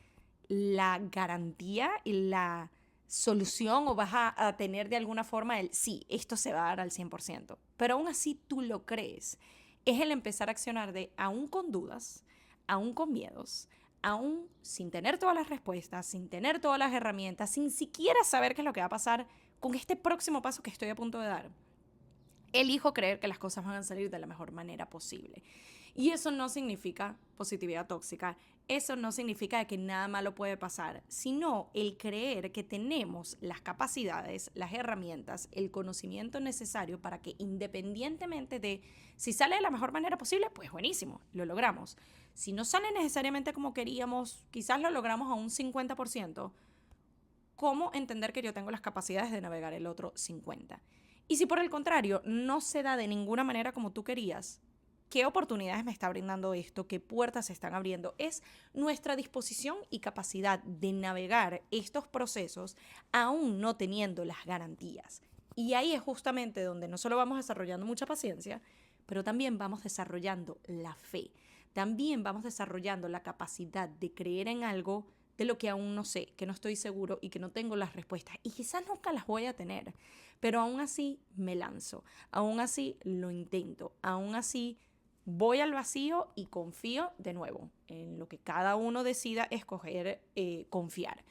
Speaker 1: la garantía y la solución o vas a tener de alguna forma el sí, esto se va a dar al 100%, pero aún así tú lo crees. Es el empezar a accionar de aún con dudas, aún con miedos, aún sin tener todas las respuestas, sin tener todas las herramientas, sin siquiera saber qué es lo que va a pasar con este próximo paso que estoy a punto de dar. Elijo creer que las cosas van a salir de la mejor manera posible. Y eso no significa positividad tóxica, eso no significa que nada malo puede pasar, sino el creer que tenemos las capacidades, las herramientas, el conocimiento necesario para que independientemente de si sale de la mejor manera posible, pues buenísimo, lo logramos. Si no sale necesariamente como queríamos, quizás lo logramos a un 50%, ¿cómo entender que yo tengo las capacidades de navegar el otro 50%? Y si por el contrario no se da de ninguna manera como tú querías, ¿qué oportunidades me está brindando esto? ¿Qué puertas se están abriendo? Es nuestra disposición y capacidad de navegar estos procesos aún no teniendo las garantías. Y ahí es justamente donde no solo vamos desarrollando mucha paciencia, pero también vamos desarrollando la fe. También vamos desarrollando la capacidad de creer en algo de lo que aún no sé, que no estoy seguro y que no tengo las respuestas. Y quizás nunca las voy a tener, pero aún así me lanzo, aún así lo intento, aún así voy al vacío y confío de nuevo en lo que cada uno decida escoger, confiar.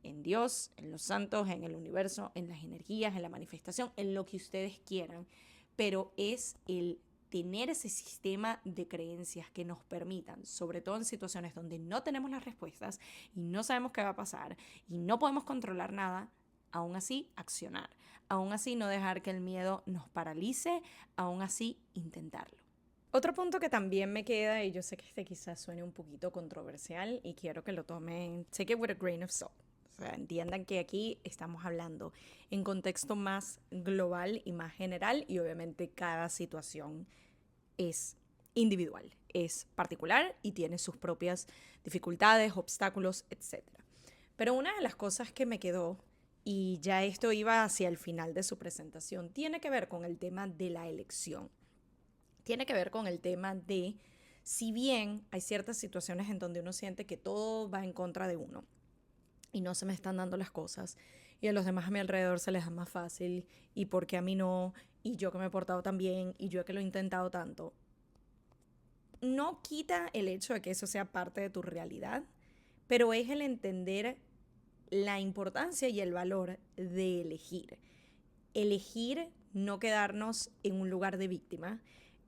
Speaker 1: En Dios, en los santos, en el universo, en las energías, en la manifestación, en lo que ustedes quieran. Pero es el tener ese sistema de creencias que nos permitan, sobre todo en situaciones donde no tenemos las respuestas y no sabemos qué va a pasar y no podemos controlar nada, aún así accionar, aún así no dejar que el miedo nos paralice, aún así intentarlo. Otro punto que también me queda, y yo sé que este quizás suene un poquito controversial y quiero que lo tomen, take it with a grain of salt. O sea, entiendan que aquí estamos hablando en contexto más global y más general y obviamente cada situación es individual, es particular y tiene sus propias dificultades, obstáculos, etc. Pero una de las cosas que me quedó, y ya esto iba hacia el final de su presentación, tiene que ver con el tema de la elección. Tiene que ver con el tema de, si bien hay ciertas situaciones en donde uno siente que todo va en contra de uno y no se me están dando las cosas y a los demás a mi alrededor se les da más fácil y porque a mí no, y yo que me he portado tan bien y yo que lo he intentado tanto, no quita el hecho de que eso sea parte de tu realidad, pero es el entender la importancia y el valor de elegir. Elegir no quedarnos en un lugar de víctima,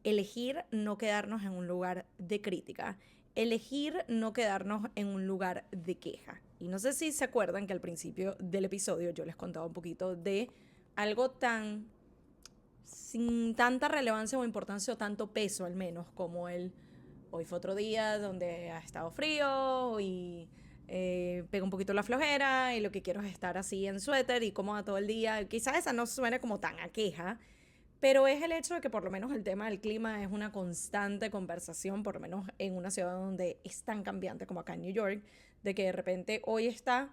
Speaker 1: elegir no quedarnos en un lugar de crítica, elegir no quedarnos en un lugar de queja. Y no sé si se acuerdan que al principio del episodio yo les contaba un poquito de algo tan sin tanta relevancia o importancia o tanto peso al menos como el hoy fue otro día donde ha estado frío y pega un poquito la flojera y lo que quiero es estar así en suéter y cómoda todo el día. Quizás esa no suene como tan a queja, pero es el hecho de que por lo menos el tema del clima es una constante conversación, por lo menos en una ciudad donde es tan cambiante como acá en New York, de que de repente hoy está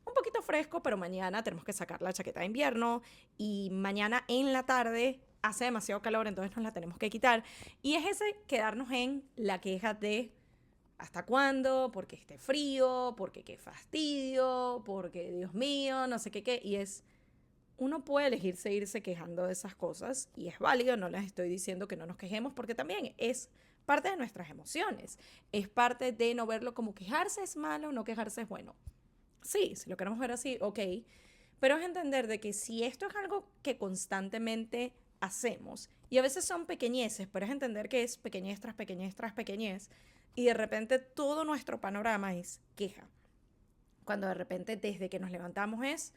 Speaker 1: un poquito fresco, pero mañana tenemos que sacar la chaqueta de invierno y mañana en la tarde hace demasiado calor, entonces nos la tenemos que quitar. Y es ese quedarnos en la queja de ¿hasta cuándo? Porque esté frío, porque qué fastidio, porque Dios mío, no sé qué qué. Y es, uno puede elegir seguirse quejando de esas cosas y es válido, no les estoy diciendo que no nos quejemos porque también es parte de nuestras emociones, es parte de no verlo como quejarse es malo, no quejarse es bueno. Sí, si lo queremos ver así, ok, pero es entender de que si esto es algo que constantemente hacemos, y a veces son pequeñeces, pero es entender que es pequeñez tras pequeñez tras pequeñez, y de repente todo nuestro panorama es queja. Cuando de repente desde que nos levantamos es,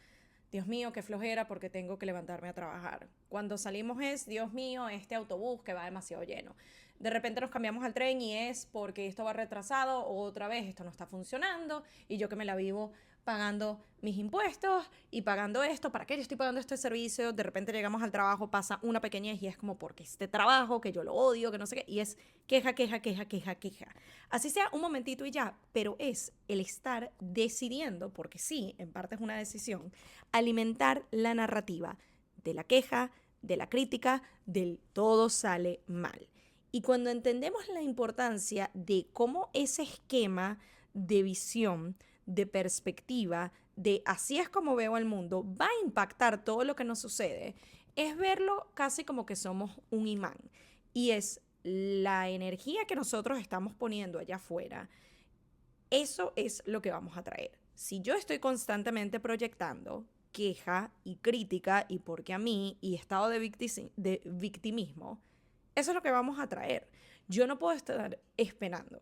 Speaker 1: Dios mío, qué flojera porque tengo que levantarme a trabajar. Cuando salimos es, Dios mío, este autobús que va demasiado lleno. De repente nos cambiamos al tren y es porque esto va retrasado o otra vez esto no está funcionando y yo que me la vivo pagando mis impuestos y pagando esto, ¿para qué yo estoy pagando este servicio? De repente llegamos al trabajo, pasa una pequeñez y es como porque este trabajo, que yo lo odio, que no sé qué, y es queja, queja, queja, queja, queja. Así sea un momentito y ya, pero es el estar decidiendo, porque sí, en parte es una decisión, alimentar la narrativa de la queja, de la crítica, del todo sale mal. Y cuando entendemos la importancia de cómo ese esquema de visión de perspectiva, de así es como veo el mundo, va a impactar todo lo que nos sucede, es verlo casi como que somos un imán. Y es la energía que nosotros estamos poniendo allá afuera, eso es lo que vamos a traer. Si yo estoy constantemente proyectando queja y crítica y porque a mí y estado de victimismo, eso es lo que vamos a traer. Yo no puedo estar esperando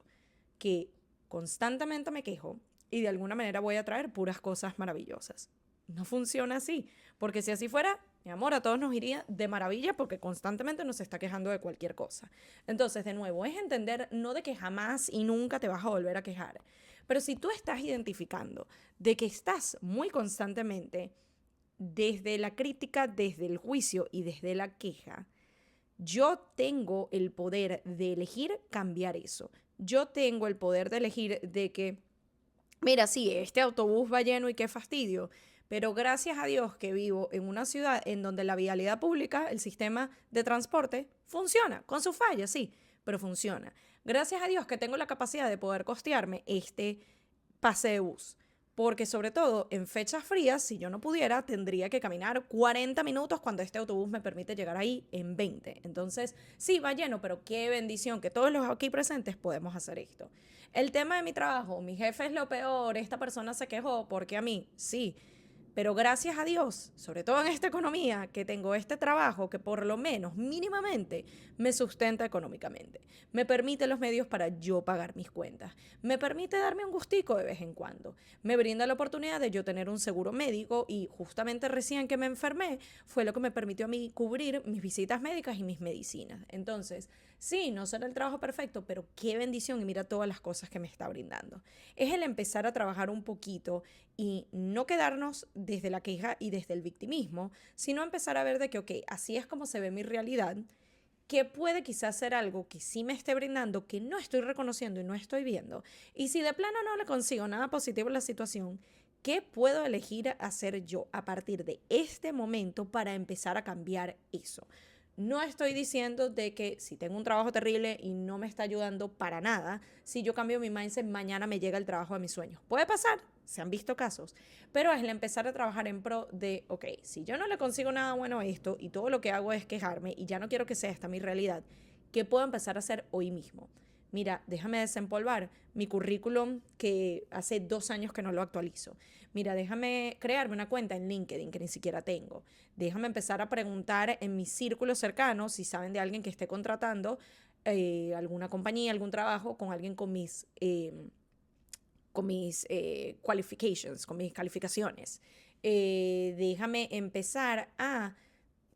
Speaker 1: que constantemente me quejo y de alguna manera voy a traer puras cosas maravillosas. No funciona así, porque si así fuera, mi amor, a todos nos iría de maravilla porque constantemente nos está quejando de cualquier cosa. Entonces, de nuevo, es entender no de que jamás y nunca te vas a volver a quejar, pero si tú estás identificando de que estás muy constantemente desde la crítica, desde el juicio y desde la queja, yo tengo el poder de elegir cambiar eso. Yo tengo el poder de elegir de que, mira, sí, este autobús va lleno y qué fastidio, pero gracias a Dios que vivo en una ciudad en donde la vialidad pública, el sistema de transporte, funciona, con sus fallas, sí, pero funciona. Gracias a Dios que tengo la capacidad de poder costearme este pase de bus. Porque sobre todo en fechas frías, si yo no pudiera, tendría que caminar 40 minutos cuando este autobús me permite llegar ahí en 20. Entonces, sí, va lleno, pero qué bendición que todos los aquí presentes podemos hacer esto. El tema de mi trabajo, mi jefe es lo peor, esta persona se quejó, porque a mí, sí. Pero gracias a Dios, sobre todo en esta economía, que tengo este trabajo que por lo menos mínimamente me sustenta económicamente. Me permite los medios para yo pagar mis cuentas. Me permite darme un gustico de vez en cuando. Me brinda la oportunidad de yo tener un seguro médico y justamente recién que me enfermé fue lo que me permitió a mí cubrir mis visitas médicas y mis medicinas. Entonces, sí, no será el trabajo perfecto, pero qué bendición y mira todas las cosas que me está brindando. Es el empezar a trabajar un poquito y no quedarnos desde la queja y desde el victimismo, sino empezar a ver de que, ok, así es como se ve mi realidad, que puede quizás ser algo que sí me esté brindando, que no estoy reconociendo y no estoy viendo. Y si de plano no le consigo nada positivo en la situación, ¿qué puedo elegir hacer yo a partir de este momento para empezar a cambiar eso? No estoy diciendo de que si tengo un trabajo terrible y no me está ayudando para nada, si yo cambio mi mindset, mañana me llega el trabajo de mis sueños. Puede pasar, se han visto casos, pero es el empezar a trabajar en pro de, ok, si yo no le consigo nada bueno a esto y todo lo que hago es quejarme y ya no quiero que sea esta mi realidad, ¿qué puedo empezar a hacer hoy mismo? Mira, déjame desempolvar mi currículum que hace 2 años que no lo actualizo. Mira, déjame crearme una cuenta en LinkedIn que ni siquiera tengo. Déjame empezar a preguntar en mis círculos cercanos si saben de alguien que esté contratando alguna compañía, algún trabajo con alguien con mis qualifications, con mis calificaciones. Déjame empezar a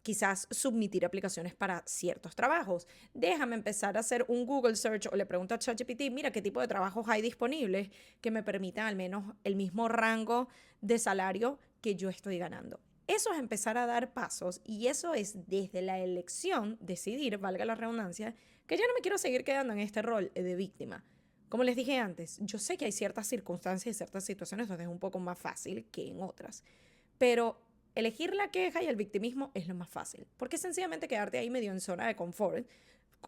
Speaker 1: quizás submitir aplicaciones para ciertos trabajos. Déjame empezar a hacer un Google search o le pregunto a ChatGPT, mira qué tipo de trabajos hay disponibles que me permitan al menos el mismo rango de salario que yo estoy ganando. Eso es empezar a dar pasos y eso es desde la elección decidir, valga la redundancia, que ya no me quiero seguir quedando en este rol de víctima. Como les dije antes, yo sé que hay ciertas circunstancias y ciertas situaciones donde es un poco más fácil que en otras, pero elegir la queja y el victimismo es lo más fácil, porque sencillamente quedarte ahí medio en zona de confort,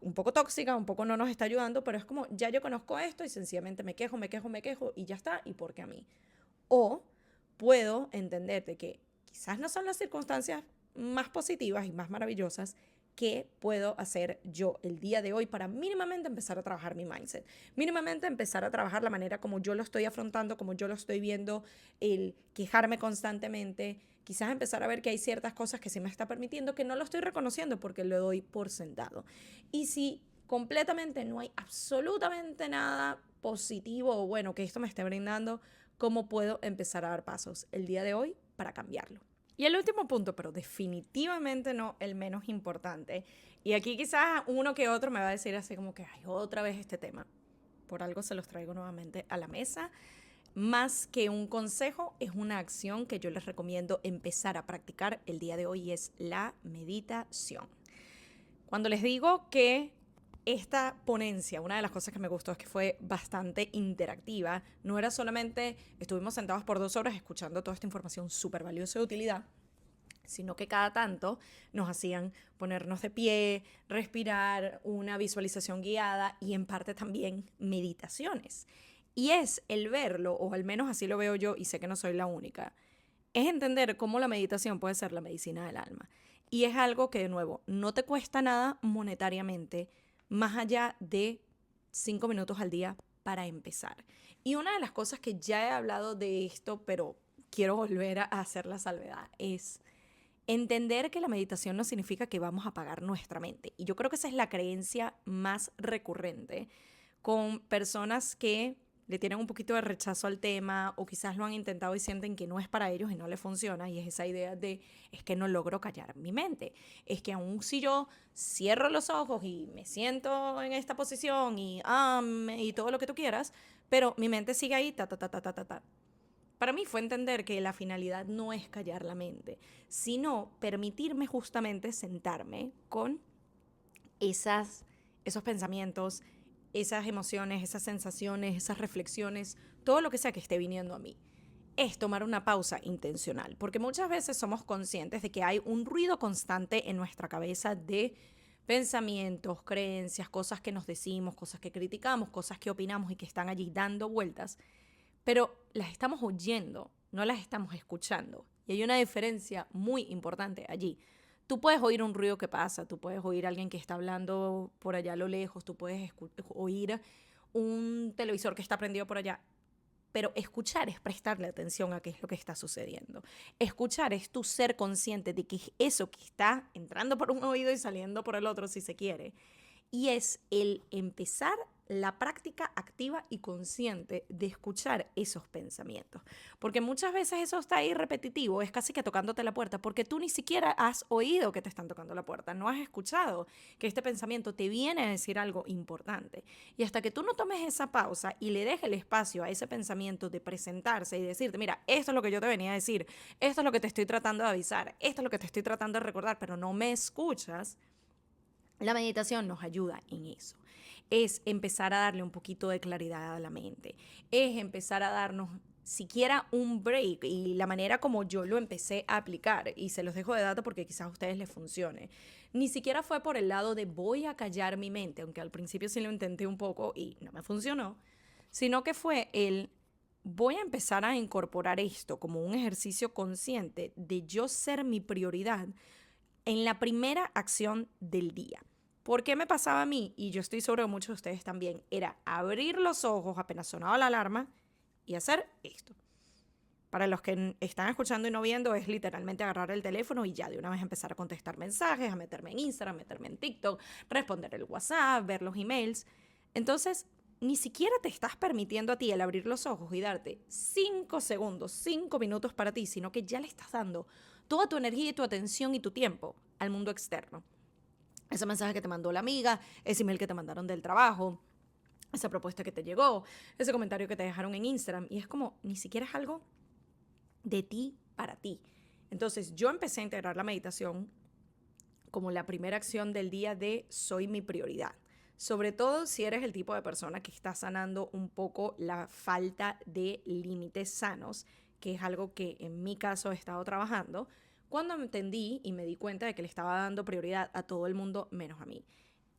Speaker 1: un poco tóxica, un poco no nos está ayudando, pero es como, ya yo conozco esto y sencillamente me quejo, me quejo, me quejo y ya está, y porque a mí. O puedo entender de que quizás no son las circunstancias más positivas y más maravillosas. ¿Qué puedo hacer yo el día de hoy para mínimamente empezar a trabajar mi mindset? Mínimamente empezar a trabajar la manera como yo lo estoy afrontando, como yo lo estoy viendo, el quejarme constantemente, quizás empezar a ver que hay ciertas cosas que se me está permitiendo que no lo estoy reconociendo porque lo doy por sentado. Y si completamente no hay absolutamente nada positivo o bueno que esto me esté brindando, ¿cómo puedo empezar a dar pasos el día de hoy para cambiarlo? Y el último punto, pero definitivamente no el menos importante, y aquí quizás uno que otro me va a decir así como que, ay, otra vez este tema. Por algo se los traigo nuevamente a la mesa. Más que un consejo, es una acción que yo les recomiendo empezar a practicar el día de hoy y es la meditación. Cuando les digo que esta ponencia, una de las cosas que me gustó es que fue bastante interactiva. No era solamente, estuvimos sentados por 2 horas escuchando toda esta información súper valiosa y de utilidad, sino que cada tanto nos hacían ponernos de pie, respirar, una visualización guiada y en parte también meditaciones. Y es el verlo, o al menos así lo veo yo, y sé que no soy la única, es entender cómo la meditación puede ser la medicina del alma. Y es algo que, de nuevo, no te cuesta nada monetariamente, más allá de 5 minutos al día para empezar. Y una de las cosas que ya he hablado de esto, pero quiero volver a hacer la salvedad, es entender que la meditación no significa que vamos a apagar nuestra mente. Y yo creo que esa es la creencia más recurrente con personas que le tienen un poquito de rechazo al tema o quizás lo han intentado y sienten que no es para ellos y no les funciona, y es esa idea de es que no logro callar mi mente, es que aun si yo cierro los ojos y me siento en esta posición y todo lo que tú quieras, pero mi mente sigue ahí, ta, ta, ta, ta, ta, ta, ta. Para mí fue entender que la finalidad no es callar la mente, sino permitirme justamente sentarme con esos pensamientos, esas emociones, esas sensaciones, esas reflexiones, todo lo que sea que esté viniendo a mí. Es tomar una pausa intencional, porque muchas veces somos conscientes de que hay un ruido constante en nuestra cabeza de pensamientos, creencias, cosas que nos decimos, cosas que criticamos, cosas que opinamos y que están allí dando vueltas, pero las estamos oyendo, no las estamos escuchando. Y hay una diferencia muy importante allí. Tú puedes oír un ruido que pasa, tú puedes oír a alguien que está hablando por allá a lo lejos, tú puedes oír un televisor que está prendido por allá, pero escuchar es prestarle atención a qué es lo que está sucediendo. Escuchar es tu ser consciente de que eso que está entrando por un oído y saliendo por el otro, si se quiere, y es el empezar la práctica activa y consciente de escuchar esos pensamientos. Porque muchas veces eso está ahí repetitivo, es casi que tocándote la puerta, porque tú ni siquiera has oído que te están tocando la puerta, no has escuchado que este pensamiento te viene a decir algo importante. Y hasta que tú no tomes esa pausa y le dejes el espacio a ese pensamiento de presentarse y decirte, mira, esto es lo que yo te venía a decir, esto es lo que te estoy tratando de avisar, esto es lo que te estoy tratando de recordar, pero no me escuchas. La meditación nos ayuda en eso. Es empezar a darle un poquito de claridad a la mente. Es empezar a darnos siquiera un break, y la manera como yo lo empecé a aplicar, y se los dejo de dato porque quizás a ustedes les funcione, ni siquiera fue por el lado de voy a callar mi mente, aunque al principio sí lo intenté un poco y no me funcionó, sino que fue el voy a empezar a incorporar esto como un ejercicio consciente de yo ser mi prioridad en la primera acción del día. ¿Por qué me pasaba a mí? Y yo estoy seguro que muchos de ustedes también. Era abrir los ojos apenas sonaba la alarma y hacer esto. Para los que están escuchando y no viendo, es literalmente agarrar el teléfono y ya de una vez empezar a contestar mensajes, a meterme en Instagram, meterme en TikTok, responder el WhatsApp, ver los emails. Entonces, ni siquiera te estás permitiendo a ti el abrir los ojos y darte 5 segundos, 5 minutos para ti, sino que ya le estás dando toda tu energía y tu atención y tu tiempo al mundo externo. Ese mensaje que te mandó la amiga, ese email que te mandaron del trabajo, esa propuesta que te llegó, ese comentario que te dejaron en Instagram. Y es como, ni siquiera es algo de ti para ti. Entonces yo empecé a integrar la meditación como la primera acción del día de soy mi prioridad. Sobre todo si eres el tipo de persona que está sanando un poco la falta de límites sanos, que es algo que en mi caso he estado trabajando, cuando me entendí y me di cuenta de que le estaba dando prioridad a todo el mundo menos a mí.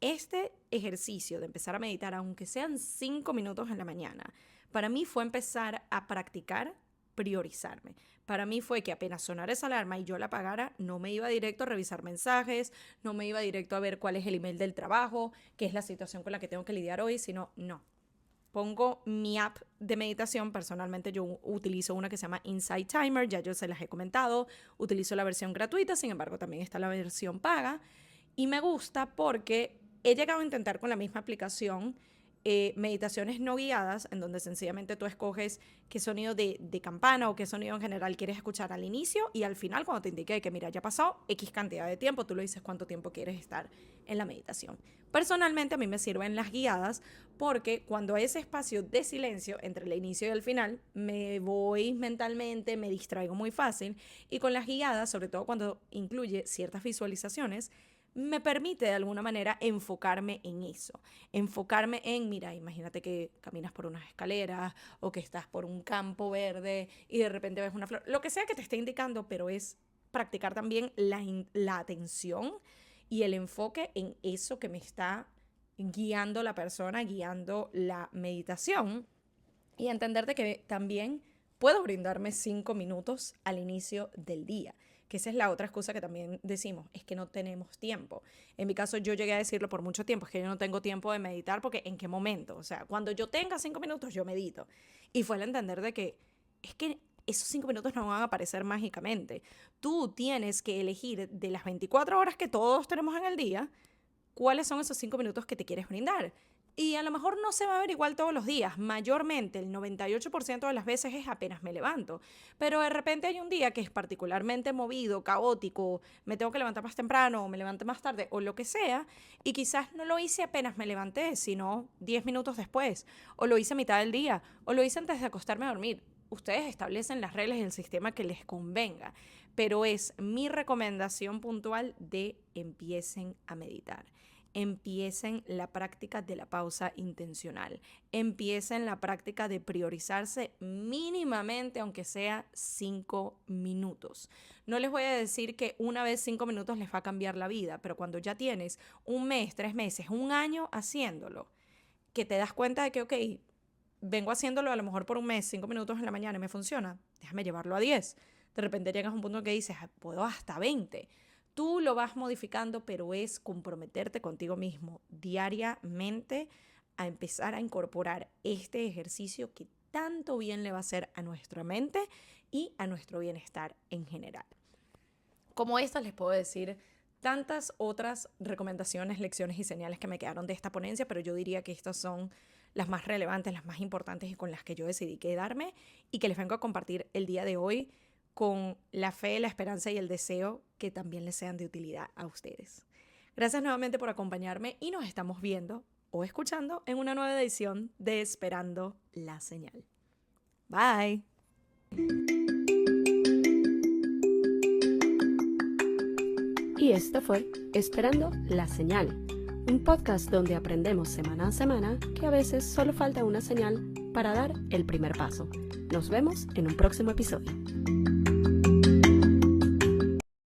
Speaker 1: Este ejercicio de empezar a meditar, aunque sean 5 minutos en la mañana, para mí fue empezar a practicar priorizarme. Para mí fue que apenas sonara esa alarma y yo la apagara, no me iba directo a revisar mensajes, no me iba directo a ver cuál es el email del trabajo, qué es la situación con la que tengo que lidiar hoy, sino no. Pongo mi app de meditación, personalmente yo utilizo una que se llama Insight Timer, ya yo se las he comentado, utilizo la versión gratuita, sin embargo también está la versión paga, y me gusta porque he llegado a intentar con la misma aplicación meditaciones no guiadas, en donde sencillamente tú escoges qué sonido de campana o qué sonido en general quieres escuchar al inicio, y al final cuando te indique que mira, ya pasó X cantidad de tiempo, tú le dices cuánto tiempo quieres estar en la meditación. Personalmente a mí me sirven las guiadas porque cuando hay ese espacio de silencio entre el inicio y el final, me voy mentalmente, me distraigo muy fácil, y con las guiadas, sobre todo cuando incluye ciertas visualizaciones, me permite de alguna manera enfocarme en eso, enfocarme en, mira, imagínate que caminas por unas escaleras o que estás por un campo verde y de repente ves una flor, lo que sea que te esté indicando, pero es practicar también la atención y el enfoque en eso que me está guiando la persona, guiando la meditación. Y entender de que también puedo brindarme 5 minutos al inicio del día, que esa es la otra excusa que también decimos, es que no tenemos tiempo. En mi caso yo llegué a decirlo por mucho tiempo, es que yo no tengo tiempo de meditar porque ¿en qué momento? O sea, cuando yo tenga 5 minutos yo medito. Y fue el entender de que es que esos 5 minutos no van a aparecer mágicamente. Tú tienes que elegir de las 24 horas que todos tenemos en el día, cuáles son esos 5 minutos que te quieres brindar. Y a lo mejor no se va a ver igual todos los días. Mayormente, el 98% de las veces es apenas me levanto. Pero de repente hay un día que es particularmente movido, caótico, me tengo que levantar más temprano, o me levanté más tarde, o lo que sea, y quizás no lo hice apenas me levanté, sino 10 minutos después, o lo hice a mitad del día, o lo hice antes de acostarme a dormir. Ustedes establecen las reglas y el sistema que les convenga, pero es mi recomendación puntual de empiecen a meditar. Empiecen la práctica de la pausa intencional. Empiecen la práctica de priorizarse mínimamente, aunque sea 5 minutos. No les voy a decir que una vez 5 minutos les va a cambiar la vida, pero cuando ya tienes un mes, 3 meses, un año haciéndolo, que te das cuenta de que, ok, vengo haciéndolo a lo mejor por un mes, 5 minutos en la mañana y me funciona, déjame llevarlo a 10. De repente llegas a un punto que dices, puedo hasta 20. Tú lo vas modificando, pero es comprometerte contigo mismo diariamente a empezar a incorporar este ejercicio que tanto bien le va a hacer a nuestra mente y a nuestro bienestar en general. Como estas les puedo decir tantas otras recomendaciones, lecciones y señales que me quedaron de esta ponencia, pero yo diría que estas son las más relevantes, las más importantes y con las que yo decidí quedarme y que les vengo a compartir el día de hoy con la fe, la esperanza y el deseo que también les sean de utilidad a ustedes. Gracias nuevamente por acompañarme y nos estamos viendo o escuchando en una nueva edición de Esperando la Señal. Bye.
Speaker 2: Y esto fue Esperando la Señal, un podcast donde aprendemos semana a semana que a veces solo falta una señal para dar el primer paso. Nos vemos en un próximo episodio.